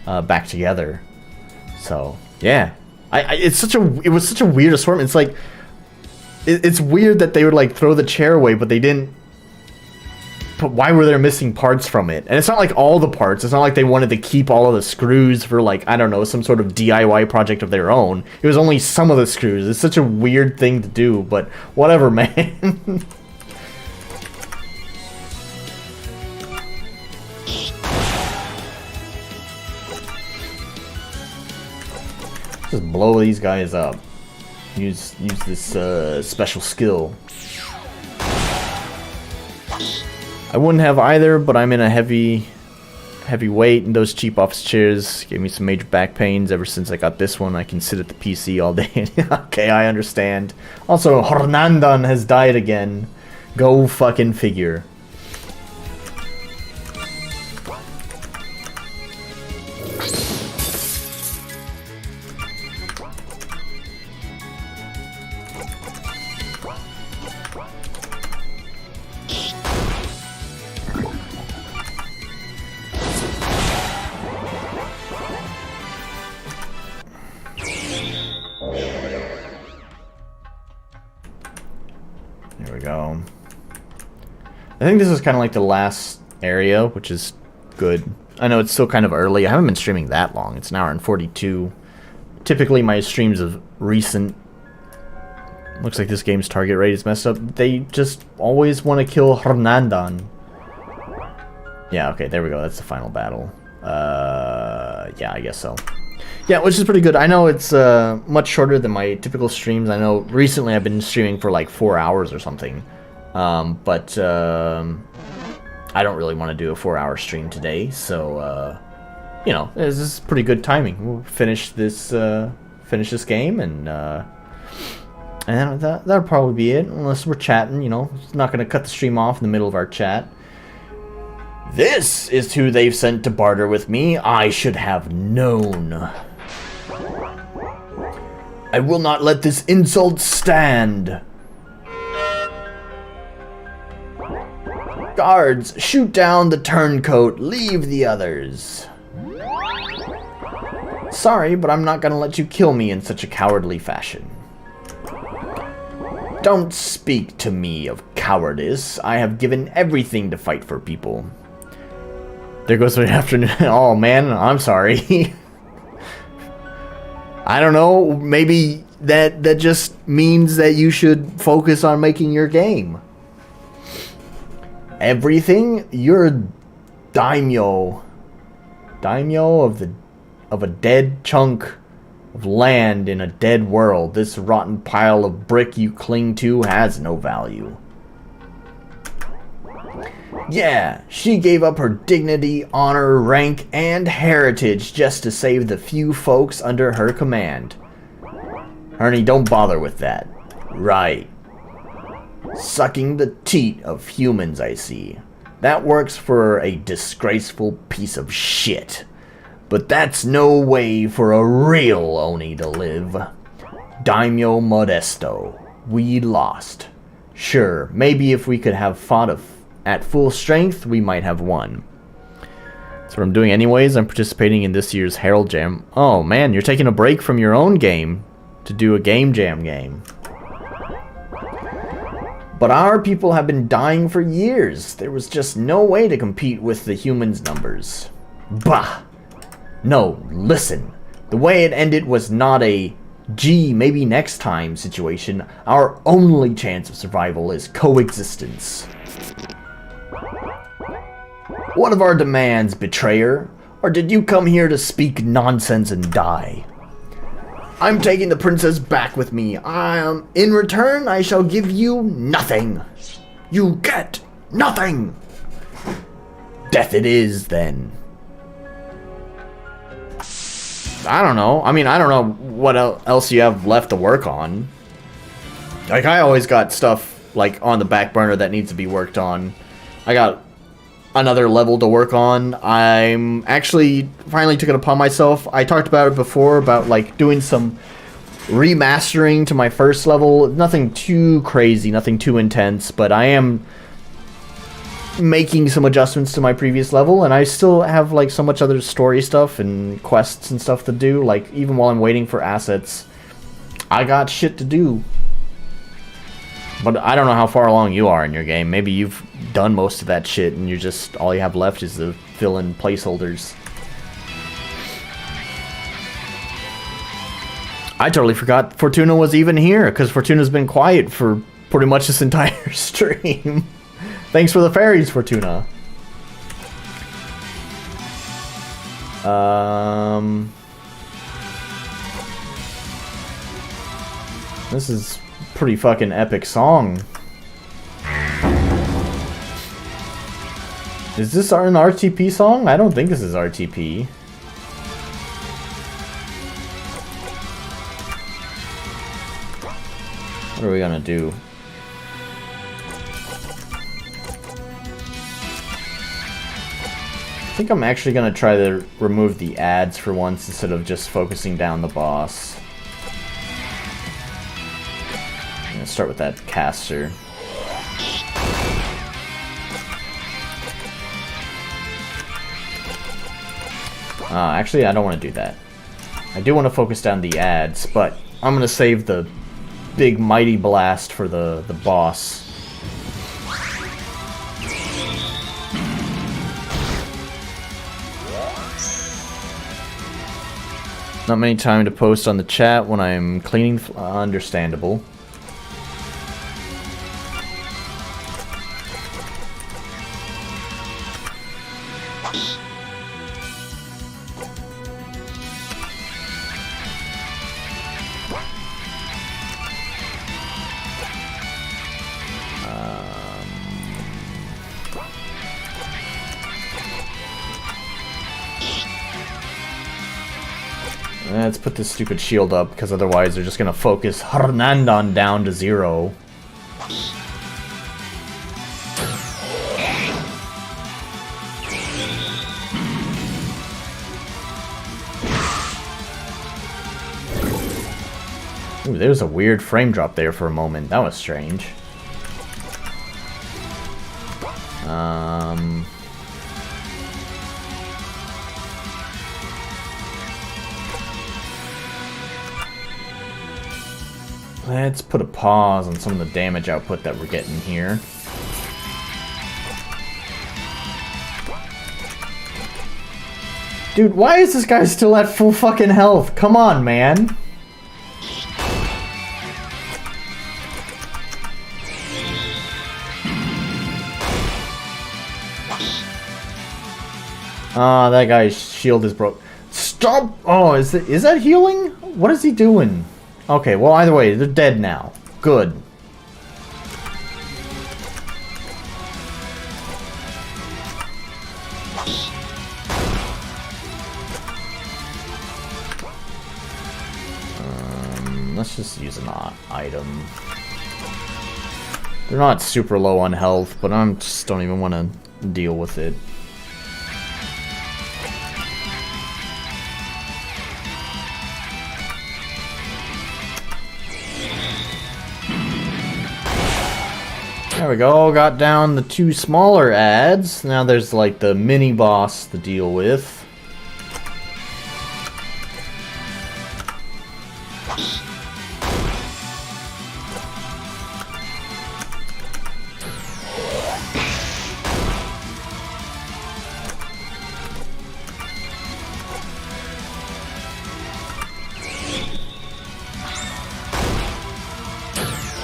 back together. So yeah, it was such a weird assortment. It's like it's weird that they would like throw the chair away, but they didn't. But why were there missing parts from it? And it's not like all the parts. It's not like they wanted to keep all of the screws for, like, I don't know, some sort of DIY project of their own. It was only some of the screws. It's such a weird thing to do, but whatever, man. Just blow these guys up. Use this special skill. I wouldn't have either, but I'm in a heavy weight, and those cheap office chairs gave me some major back pains. Ever since I got this one, I can sit at the PC all day. Okay, I understand. Also, Hernandan has died again. Go fucking figure. There we go. I think this is kind of like the last area, which is good. I know it's still kind of early. I haven't been streaming that long. It's an hour and 42. Typically, my streams of recent... Looks like this game's target rate is messed up. They just always want to kill Hernandan. Yeah, okay, there we go. That's the final battle. Yeah, I guess so. Yeah, which is pretty good. I know it's much shorter than my typical streams. I know recently I've been streaming for like 4 hours or something. But I don't really want to do a 4-hour stream today. So, you know, this is pretty good timing. We'll finish this game, and that'll probably be it. Unless we're chatting, you know. It's not going to cut the stream off in the middle of our chat. This is who they've sent to barter with me. I should have known. I will not let this insult stand. Guards, shoot down the turncoat. Leave the others. Sorry, but I'm not gonna let you kill me in such a cowardly fashion. Don't speak to me of cowardice. I have given everything to fight for people. There goes my afternoon. Oh man, I'm sorry. I don't know, maybe that just means that you should focus on making your game. Everything? You're daimyo. Daimyo of a dead chunk of land in a dead world. This rotten pile of brick you cling to has no value. Yeah, she gave up her dignity, honor, rank, and heritage just to save the few folks under her command. Ernie, don't bother with that. Right. Sucking the teat of humans, I see. That works for a disgraceful piece of shit. But that's no way for a real Oni to live. Daimyo Modesto. We lost. Sure, maybe if we could have fought at full strength, we might have won. That's what I'm doing anyways. I'm participating in this year's Herald Jam. Oh man, you're taking a break from your own game to do a game jam game. But our people have been dying for years. There was just no way to compete with the humans' numbers. Bah! No, listen. The way it ended was not a gee, maybe next time situation. Our only chance of survival is coexistence. What of our demands, betrayer? Or did you come here to speak nonsense and die? I'm taking the princess back with me. In return, I shall give you nothing. You get nothing. Death it is, then. I don't know. I mean, I don't know what else you have left to work on. Like, I always got stuff, like, on the back burner that needs to be worked on. I got another level to work on. I'm actually finally took it upon myself. I talked about it before, about, like, doing some remastering to my first level. Nothing too crazy, nothing too intense, but I am making some adjustments to my previous level, and I still have like so much other story stuff and quests and stuff to do. Like, even while I'm waiting for assets, I got shit to do. But I don't know how far along you are in your game. Maybe you've done most of that shit and you're just, all you have left is to fill in placeholders. I totally forgot Fortuna was even here, because Fortuna's been quiet for pretty much this entire stream. Thanks for the fairies, Fortuna. This is a pretty fucking epic song. Is this an RTP song? I don't think this is RTP. What are we gonna do? I think I'm actually gonna try to remove the ads for once instead of just focusing down the boss. I'm gonna start with that caster. Actually, I don't want to do that. I do want to focus down the ads, but I'm gonna save the big mighty blast for the boss. Not many time to post on the chat when I'm cleaning. Understandable. Let's put this stupid shield up, because otherwise they're just gonna focus Hernandon down to 0. Ooh, there's a weird frame drop there for a moment. That was strange. Let's put a pause on some of the damage output that we're getting here. Dude, why is this guy still at full fucking health? Come on, man. Ah, that guy's shield is broke. Stop! Oh, is that healing? What is he doing? Okay, well, either way, they're dead now. Good. Let's just use an item. They're not super low on health, but I just don't even want to deal with it. There we go, got down the 2 smaller ads. Now there's like the mini boss to deal with.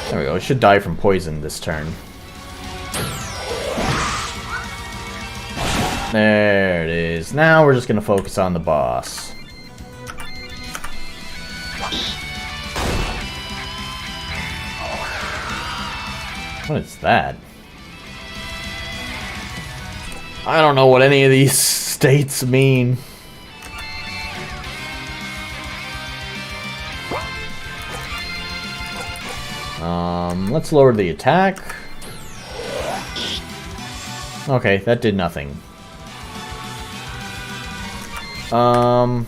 There we go, it should die from poison this turn. There it is. Now we're just gonna focus on the boss. What is that? I don't know what any of these states mean. Let's lower the attack. Okay, that did nothing. Oh,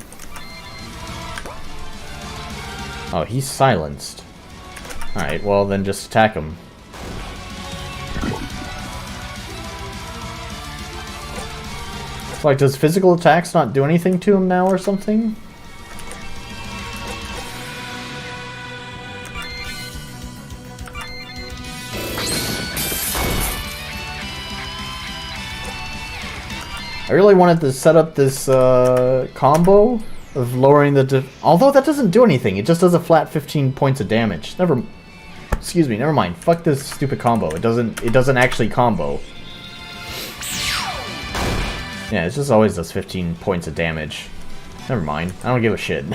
he's silenced. Alright, well then just attack him. It's like, does physical attacks not do anything to him now or something? I really wanted to set up this combo of lowering the although that doesn't do anything. It just does a flat 15 points of damage. Excuse me, never mind. Fuck this stupid combo. It doesn't actually combo. Yeah, it just always does 15 points of damage. Never mind. I don't give a shit.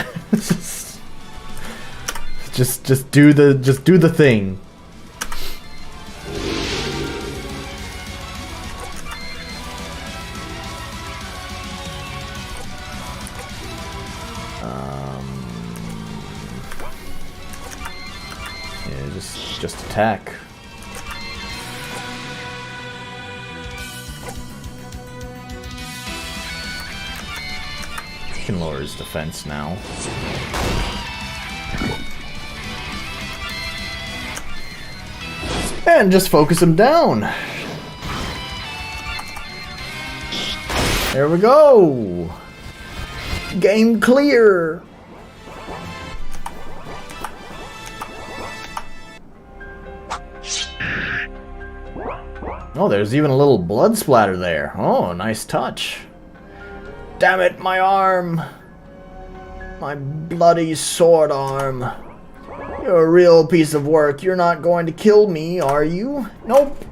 just do the thing. Just attack. He can lower his defense now. And just focus him down. There we go. Game clear. Oh, there's even a little blood splatter there. Oh, nice touch. Damn it, my arm. My bloody sword arm. You're a real piece of work. You're not going to kill me, are you? Nope.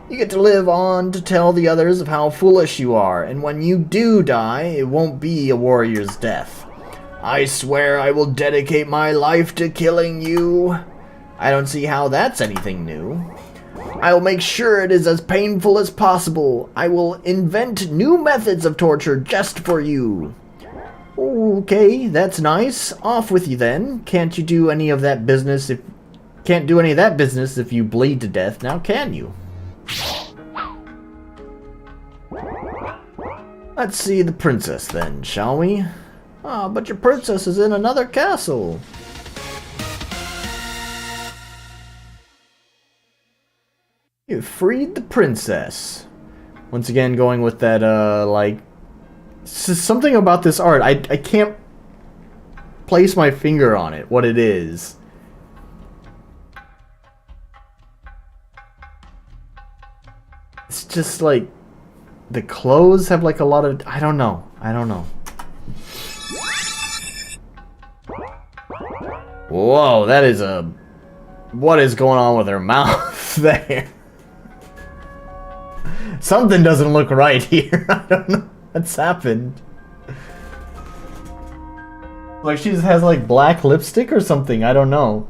You get to live on to tell the others of how foolish you are, and when you do die, it won't be a warrior's death. I swear I will dedicate my life to killing you. I don't see how that's anything new. I will make sure it is as painful as possible. I will invent new methods of torture just for you. Okay, that's nice. Off with you then. Can't do any of that business if you bleed to death, now can you? Let's see the princess then, shall we? Ah, but your princess is in another castle. You freed the princess. Once again, going with that, like... something about this art. I can't place my finger on it, what it is. It's just like... the clothes have like a lot of... I don't know. Whoa, that is a... what is going on with her mouth there? Something doesn't look right here. I don't know what's happened. Like she just has like black lipstick or something. I don't know.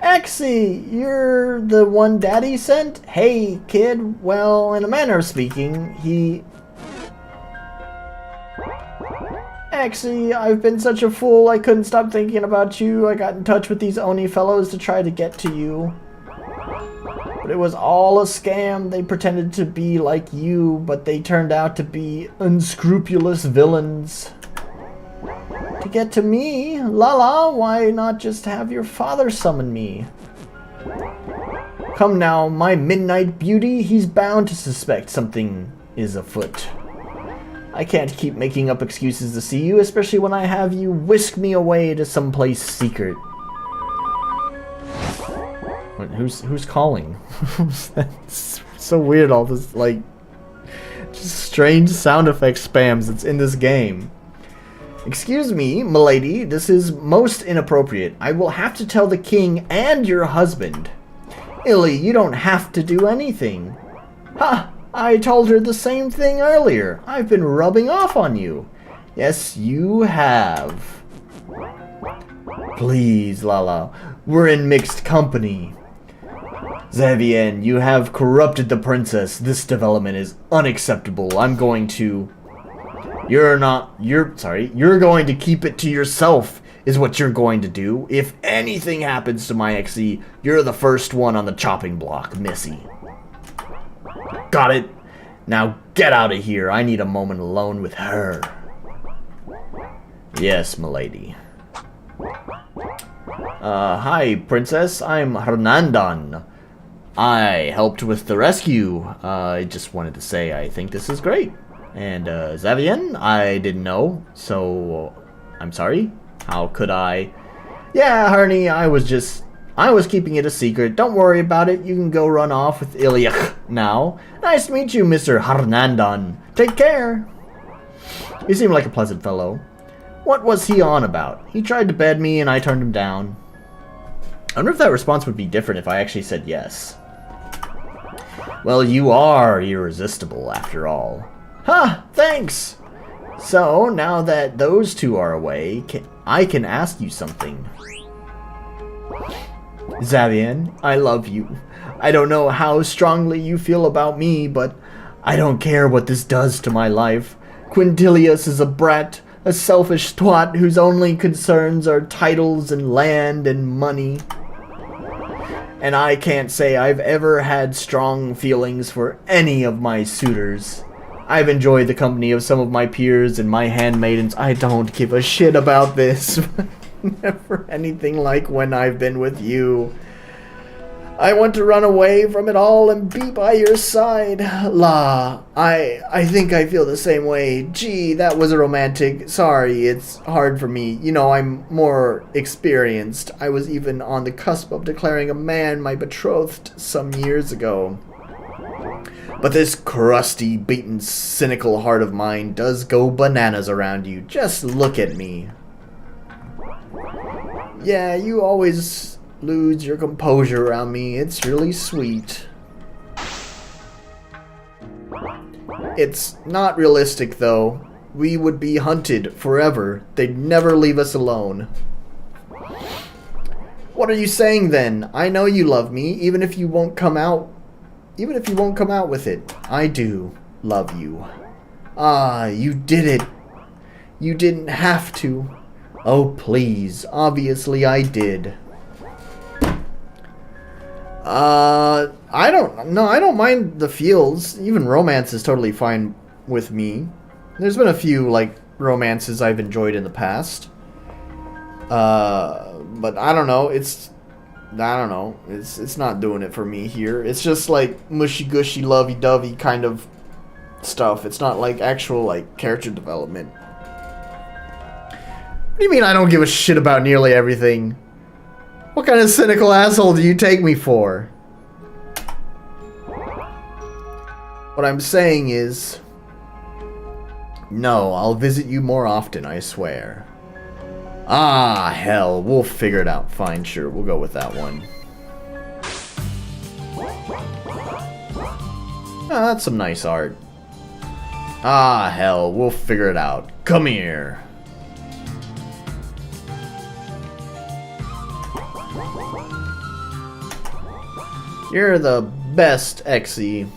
Exy, you're the one Daddy sent? Hey, kid. Well, in a manner of speaking, Exy, I've been such a fool. I couldn't stop thinking about you. I got in touch with these Oni fellows to try to get to you. But it was all a scam. They pretended to be like you, but they turned out to be unscrupulous villains. To get to me? Lala, why not just have your father summon me? Come now, my midnight beauty, he's bound to suspect something is afoot. I can't keep making up excuses to see you, especially when I have you whisk me away to someplace secret. Who's calling? That's so weird, all this, like, just strange sound effect spams that's in this game. Excuse me, milady, this is most inappropriate. I will have to tell the king and your husband. Illy, you don't have to do anything. Ha! I told her the same thing earlier. I've been rubbing off on you. Yes, you have. Please, Lala. We're in mixed company. Xavier, you have corrupted the princess. This development is unacceptable. I'm going to... You're going to keep it to yourself, is what you're going to do. If anything happens to my XE, you're the first one on the chopping block, Missy. Got it? Now get out of here. I need a moment alone with her. Yes, milady. Hi, princess. I'm Hernandan. I helped with the rescue. I just wanted to say I think this is great. And, Xavier, I didn't know, so I'm sorry. How could I? Yeah, Harney, I was keeping it a secret. Don't worry about it. You can go run off with Ilyach now. Nice to meet you, Mr. Hernandan. Take care. He seemed like a pleasant fellow. What was he on about? He tried to bed me and I turned him down. I wonder if that response would be different if I actually said yes. Well, you are irresistible after all. Huh, thanks! So, now that those two are away, I can ask you something. Xavier, I love you. I don't know how strongly you feel about me, but I don't care what this does to my life. Quintilius is a brat, a selfish twat whose only concerns are titles and land and money. And I can't say I've ever had strong feelings for any of my suitors. I've enjoyed the company of some of my peers and my handmaidens. I don't give a shit about this. Never anything like when I've been with you. I want to run away from it all and be by your side. La, I think I feel the same way. Gee, that was romantic. Sorry, it's hard for me. You know, I'm more experienced. I was even on the cusp of declaring a man my betrothed some years ago. But this crusty, beaten, cynical heart of mine does go bananas around you. Just look at me. Yeah, you always lose your composure around me. It's really sweet. It's not realistic, though. We would be hunted forever. They'd never leave us alone. What are you saying, then? I know you love me, even if you won't come out with it. I do love you. Ah, you did it. You didn't have to. Oh, please. Obviously, I did. I don't mind the feels. Even romance is totally fine with me. There's been a few, like, romances I've enjoyed in the past. But I don't know. It's not doing it for me here. It's just like mushy gushy lovey dovey kind of stuff. It's not like actual like character development. What do you mean I don't give a shit about nearly everything? What kind of cynical asshole do you take me for? What I'm saying is, no, I'll visit you more often, I swear. Ah, hell, we'll figure it out. Fine, sure, we'll go with that one. Ah, that's some nice art. Ah, hell, we'll figure it out. Come here. You're the best, Exie.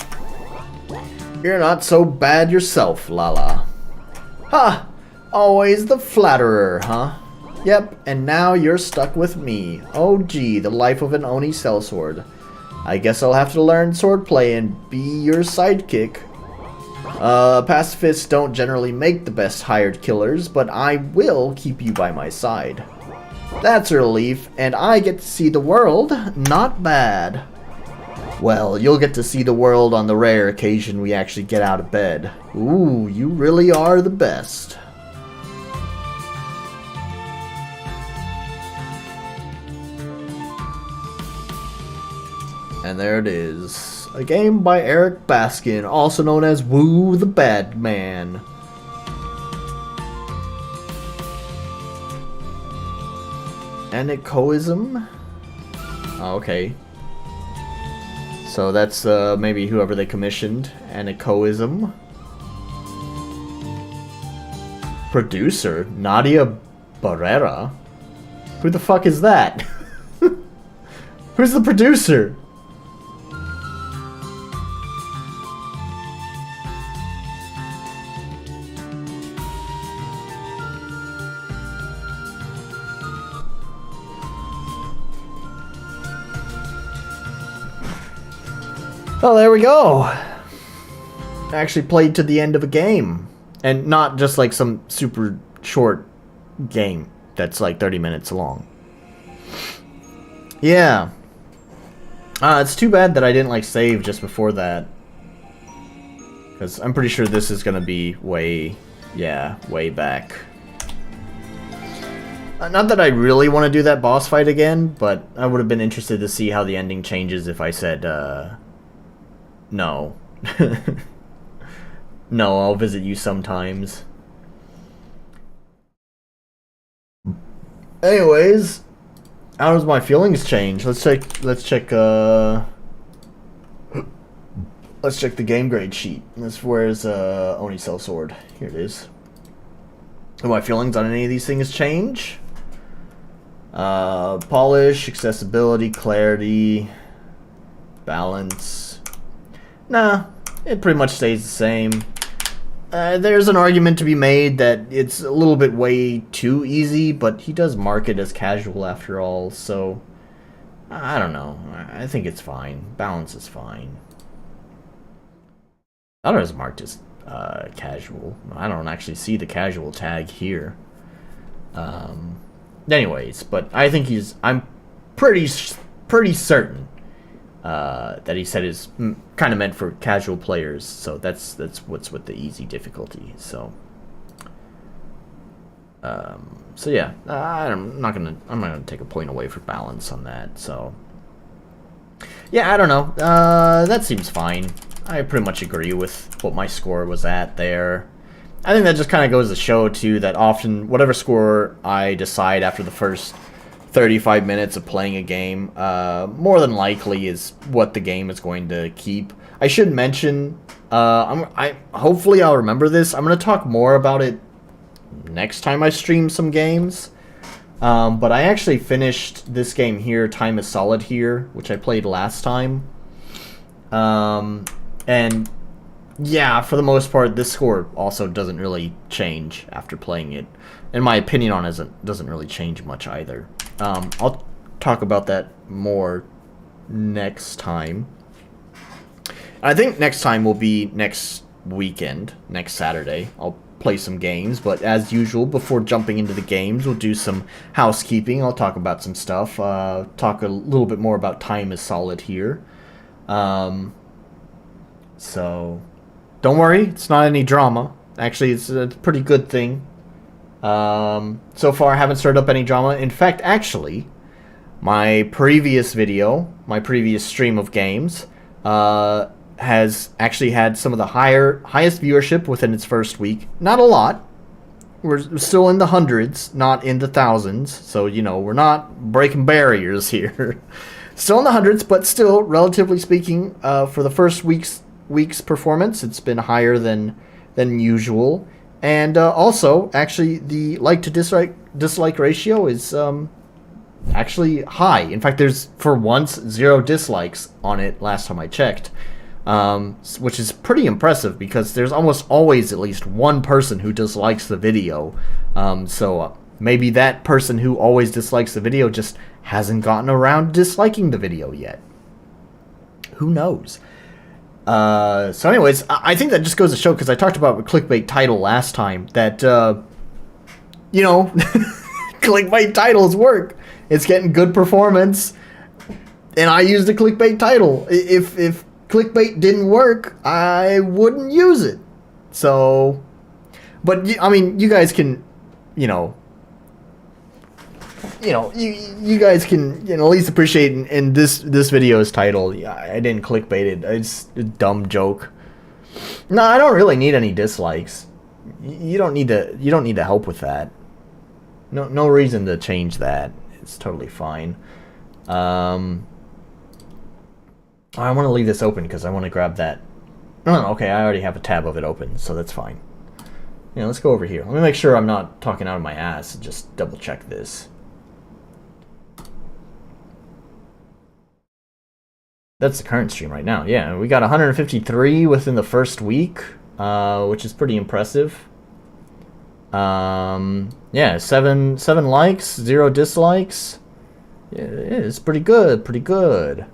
You're not so bad yourself, Lala. Ha! Always the flatterer, huh? Yep, and now you're stuck with me. Oh gee, the life of an Oni Sellsword. I guess I'll have to learn swordplay and be your sidekick. Pacifists don't generally make the best hired killers, but I will keep you by my side. That's a relief, and I get to see the world. Not bad. Well, you'll get to see the world on the rare occasion we actually get out of bed. Ooh, you really are the best. And there it is. A game by Eric Baskin, also known as Woo the Bad Man. Anechoism? Oh, okay. So that's maybe whoever they commissioned. Anicoism. Producer, Nadia Barrera. Who the fuck is that? Who's the producer? Oh, there we go. I actually played to the end of a game. And not just like some super short game that's like 30 minutes long. Yeah. It's too bad that I didn't like save just before that. Because I'm pretty sure this is going to be way back. Not that I really want to do that boss fight again, but I would have been interested to see how the ending changes if I said, no. No, I'll visit you sometimes. Anyways, how does my feelings change? Let's check the game grade sheet. Where's Oni Sellsword? Here it is. Do my feelings on any of these things change? Polish, accessibility, clarity, balance. Nah, it pretty much stays the same. There's an argument to be made that it's a little bit way too easy, but he does mark it as casual after all, so I don't know. I think it's fine. Balance is fine. I don't know, it's marked as casual. I don't actually see the casual tag here. Anyways, but I think I'm pretty certain that he said is kind of meant for casual players, so that's what's with the easy difficulty. So yeah, I'm not gonna take a point away for balance on that. So yeah, I don't know. That seems fine. I pretty much agree with what my score was at there. I think that just kind of goes to show too that often whatever score I decide after the first 35 minutes of playing a game, more than likely is what the game is going to keep. I should mention, hopefully I'll remember this. I'm going to talk more about it next time I stream some games. But I actually finished this game here, Time is Solid here, which I played last time. And yeah, for the most part, this score also doesn't really change after playing it. In my opinion on it, doesn't really change much either. I'll talk about that more next time. I think next time will be next weekend, next Saturday. I'll play some games, but as usual, before jumping into the games, we'll do some housekeeping. I'll talk about some stuff. Talk a little bit more about Time is Solid here. So don't worry, it's not any drama. Actually, it's a pretty good thing. So far I haven't stirred up any drama. In fact, actually, my previous video, my previous stream of games, has actually had some of the highest viewership within its first week. Not a lot. We're still in the hundreds, not in the thousands. So, you know, we're not breaking barriers here. Still in the hundreds, but still, relatively speaking, for the first week's performance, it's been higher than usual. And also, actually, the like to dislike ratio is actually high. In fact, there's, for once, 0 dislikes on it last time I checked. Which is pretty impressive because there's almost always at least one person who dislikes the video. So maybe that person who always dislikes the video just hasn't gotten around to disliking the video yet. Who knows? So anyways, I think that just goes to show, because I talked about a clickbait title last time, that, you know, clickbait titles work. It's getting good performance, and I used a clickbait title. If clickbait didn't work, I wouldn't use it. So, but I mean, you guys can, you guys can, at least appreciate in this video's title. I didn't clickbait it. It's a dumb joke. No, I don't really need any dislikes. You don't need to help with that. No reason to change that. It's totally fine. I want to leave this open because I want to grab that. No, okay, I already have a tab of it open, so that's fine. Yeah, let's go over here. Let me make sure I'm not talking out of my ass and just double check this. That's the current stream right now. Yeah, we got 153 within the first week, which is pretty impressive. Yeah, seven likes, 0 dislikes. Yeah, it's pretty good, pretty good.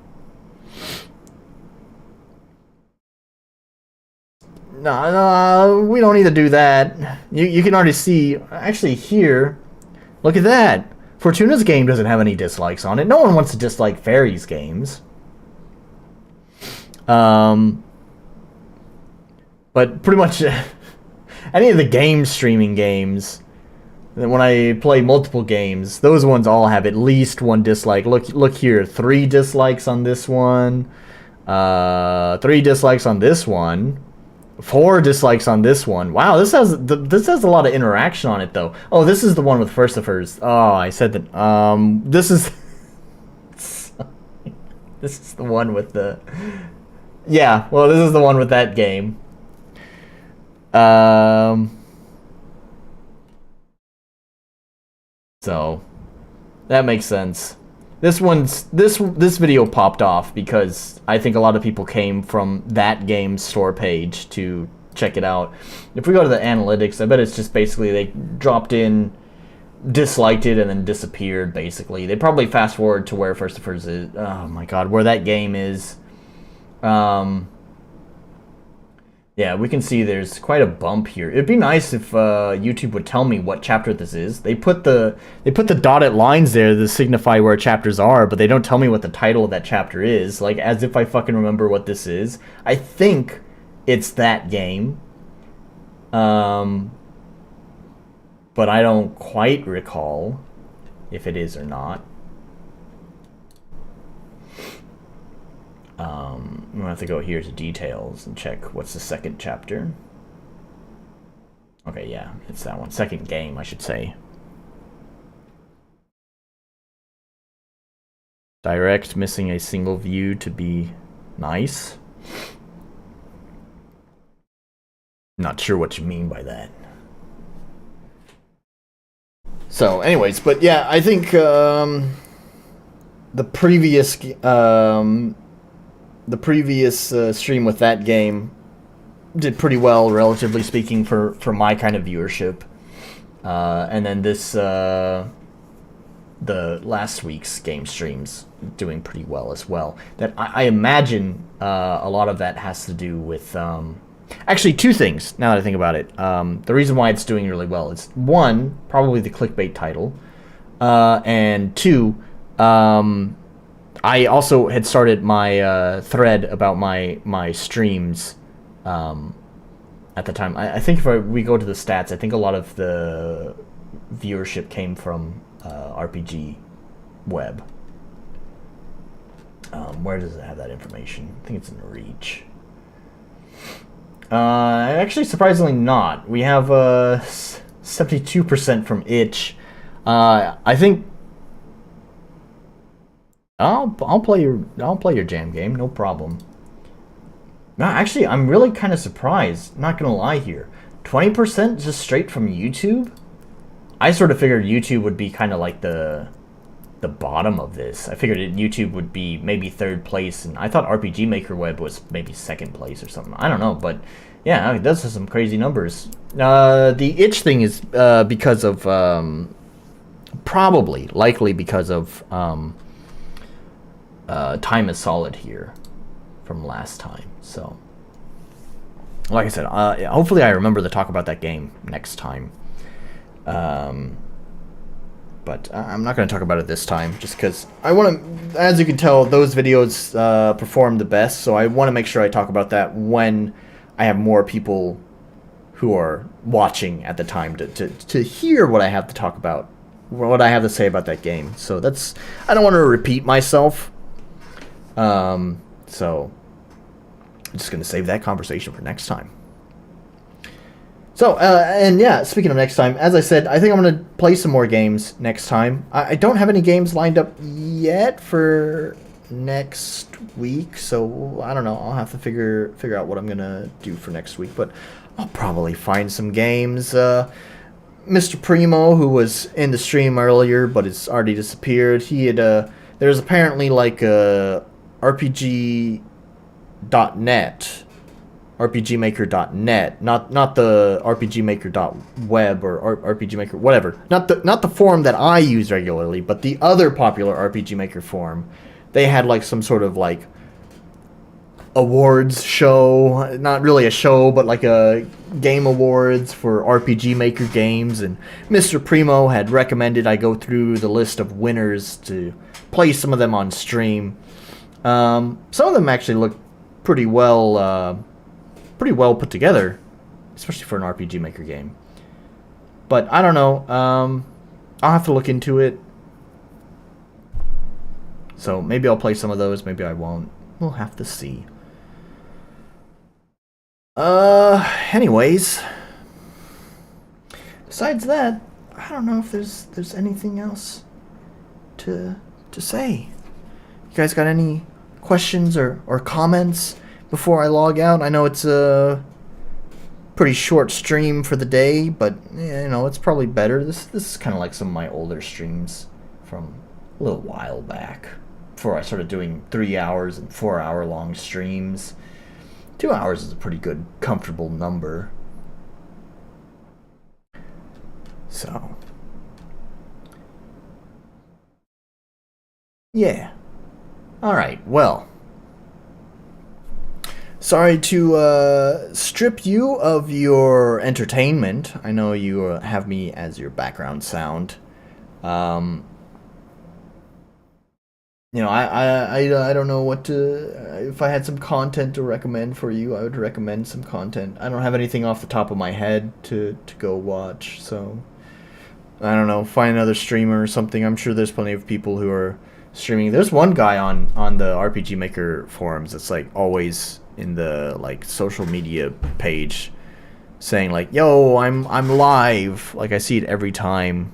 No, we don't need to do that. You can already see, actually here, look at that. Fortuna's game doesn't have any dislikes on it. No one wants to dislike Fairy's games. But pretty much any of the game streaming games, when I play multiple games, those ones all have at least 1 dislike. Look here, 3 dislikes on this one, 3 dislikes on this one, 4 dislikes on this one. Wow, this has a lot of interaction on it though. Oh, this is the one with Firstafers. Oh, I said that. This is this is the one with the. Yeah, well, this is the one with that game. So that makes sense. This video popped off because I think a lot of people came from that game's store page to check it out. If we go to the analytics, I bet it's just basically they dropped in, disliked it, and then disappeared, basically. They probably fast forward to where Firstafers is. Oh my god, where that game is. Yeah, we can see there's quite a bump here. It'd be nice if YouTube would tell me what chapter this is. They put the dotted lines there to signify where chapters are, but they don't tell me what the title of that chapter is. Like, as if I fucking remember what this is. I think it's that game. But I don't quite recall if it is or not. I'm gonna have to go here to details and check what's the second chapter. Okay, yeah, it's that one. Second game, I should say. Direct, missing a single view to be nice. Not sure what you mean by that. So, anyways, but yeah, I think the previous stream with that game did pretty well, relatively speaking, for my kind of viewership. And then this, the last week's game streams doing pretty well as well. That I imagine a lot of that has to do with, actually 2 things, now that I think about it. The reason why it's doing really well is, 1, probably the clickbait title, and 2, I also had started my thread about my streams at the time. I think if we go to the stats, I think a lot of the viewership came from RPG Web. Where does it have that information? I think it's in the Reach. Actually, surprisingly not. We have 72% from Itch. I think I'll play your jam game, no problem. No, actually, I'm really kind of surprised. Not gonna lie here, 20% just straight from YouTube. I sort of figured YouTube would be kind of like the bottom of this. I figured YouTube would be maybe 3rd place, and I thought RPG Maker Web was maybe 2nd place or something. I don't know, but yeah, it does have some crazy numbers. The itch thing is because of likely because of Time is Solid here from last time. So, like I said, hopefully I remember to talk about that game next time. But I'm not going to talk about it this time, just because I want to, as you can tell, those videos perform the best, so I want to make sure I talk about that when I have more people who are watching at the time to hear what I have to talk about, what I have to say about that game. So that's, I don't want to repeat myself, so I'm just going to save that conversation for next time. So, and yeah, speaking of next time, as I said, I think I'm going to play some more games next time. I don't have any games lined up yet for next week, so I don't know. I'll have to figure out what I'm gonna do for next week, but I'll probably find some games. Mr. Primo, who was in the stream earlier, but it's already disappeared. He had there's apparently like a RPG.net. RPGmaker.net, not the RPGmaker.web or RPG Maker, whatever. Not the forum that I use regularly, but the other popular RPG Maker forum. They had like some sort of like awards show, not really a show, but like a game awards for RPG Maker games, and Mr. Primo had recommended I go through the list of winners to play some of them on stream. Some of them actually look pretty well put together, especially for an RPG Maker game. But I don't know. I'll have to look into it. So maybe I'll play some of those. Maybe I won't. We'll have to see. Anyways. Besides that, I don't know if there's anything else to say. You guys got any questions or comments before I log out? I know it's a pretty short stream for the day, but you know, it's probably better. This is kind of like some of my older streams from a little while back, before I started doing 3 hours and 4 hour long streams. 2 hours is a pretty good, comfortable number. So, yeah. Alright, well. Sorry to strip you of your entertainment. I know you have me as your background sound. You know, I don't know what to... If I had some content to recommend for you, I would recommend some content. I don't have anything off the top of my head to go watch, so... I don't know, find another streamer or something. I'm sure there's plenty of people who are streaming. There's one guy on the RPG Maker forums that's like always in the like social media page saying like, yo, I'm live. Like I see it every time.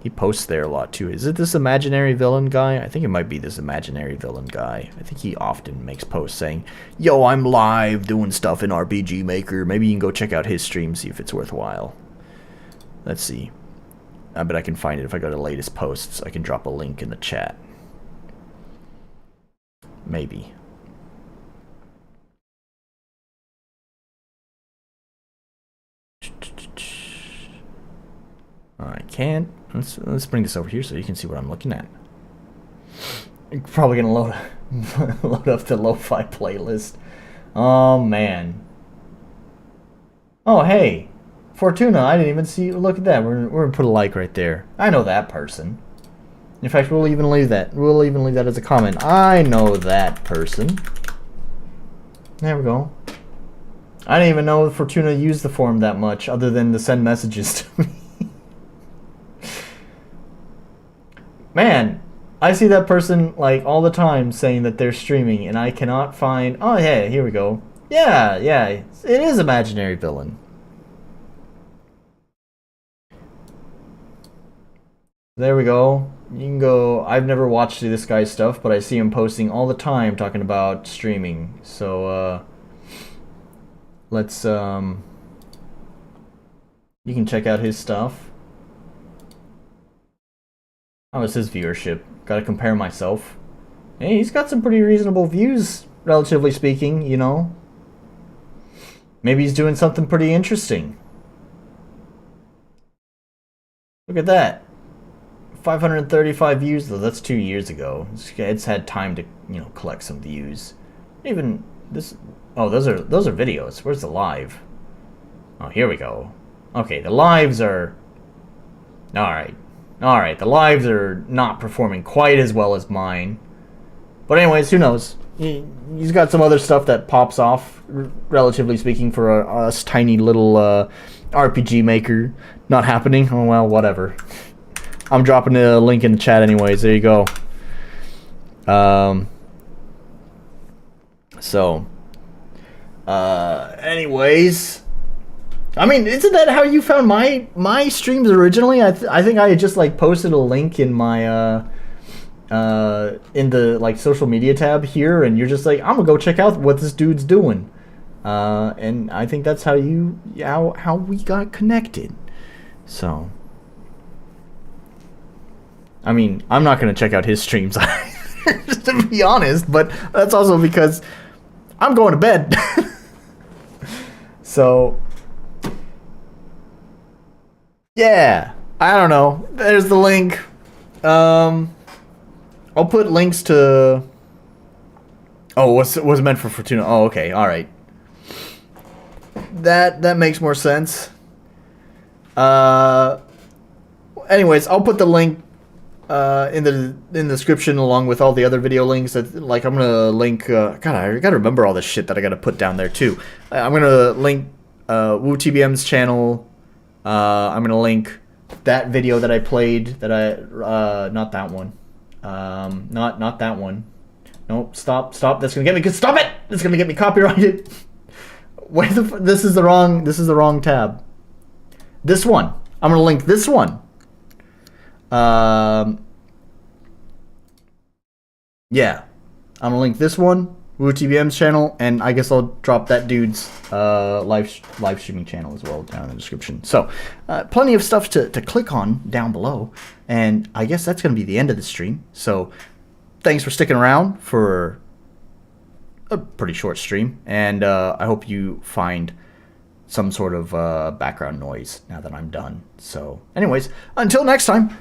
He posts there a lot too. Is it this imaginary villain guy? I think it might be this imaginary villain guy. I think he often makes posts saying, yo, I'm live doing stuff in RPG Maker. Maybe you can go check out his stream, see if it's worthwhile. Let's see. I bet I can find it if I go to latest posts. I can drop a link in the chat. Maybe. I can't. Let's bring this over here so you can see what I'm looking at. You're probably gonna load up the lo-fi playlist. Oh man. Oh hey, Fortuna. I didn't even see. Look at that. We're gonna put a like right there. I know that person. In fact, we'll even leave that. We'll even leave that as a comment. I know that person. There we go. I didn't even know Fortuna used the forum that much, other than to send messages to me. Man, I see that person like all the time saying that they're streaming, and I cannot find. Oh yeah, here we go. Yeah, it is imaginary villain. There we go. You can go. I've never watched this guy's stuff, but I see him posting all the time talking about streaming. So let's you can check out his stuff. How is his viewership? Gotta compare myself. Hey, he's got some pretty reasonable views, relatively speaking, you know. Maybe he's doing something pretty interesting. Look at that. 535 views, though. That's 2 years ago. It's had time to, you know, collect some views. Even this... Oh, those are videos. Where's the live? Oh, here we go. Okay, the lives are... Alright, the lives are not performing quite as well as mine. But anyways, who knows? He's got some other stuff that pops off, relatively speaking, for us tiny little RPG Maker. Not happening? Oh well, whatever. I'm dropping a link in the chat anyways. There you go. Anyways... I mean, isn't that how you found my streams originally? I think I had just like posted a link in my in the like social media tab here, and you're just like, I'm gonna go check out what this dude's doing. And I think that's how we got connected. So, I mean, I'm not gonna check out his streams just to be honest, but that's also because I'm going to bed. So, yeah, I don't know. There's the link. I'll put links to. Oh, was meant for Fortuna. Oh, okay, all right. That makes more sense. Anyways, I'll put the link in the description along with all the other video links. That like I'm gonna link. God, I gotta remember all this shit that I gotta put down there too. I'm gonna link WooTBM's channel. I'm gonna link that video that I played. That I not that one. Not that one. Nope. Stop. That's gonna get me. Stop it. It's gonna get me copyrighted. Where this is the wrong tab. This one. I'm gonna link this one. Yeah, I'm gonna link this one, WooTBM's channel, and I guess I'll drop that dude's live streaming channel as well down in the description. So, plenty of stuff to click on down below, and I guess that's gonna be the end of the stream. So, thanks for sticking around for a pretty short stream, and I hope you find some sort of background noise now that I'm done. So, anyways, until next time.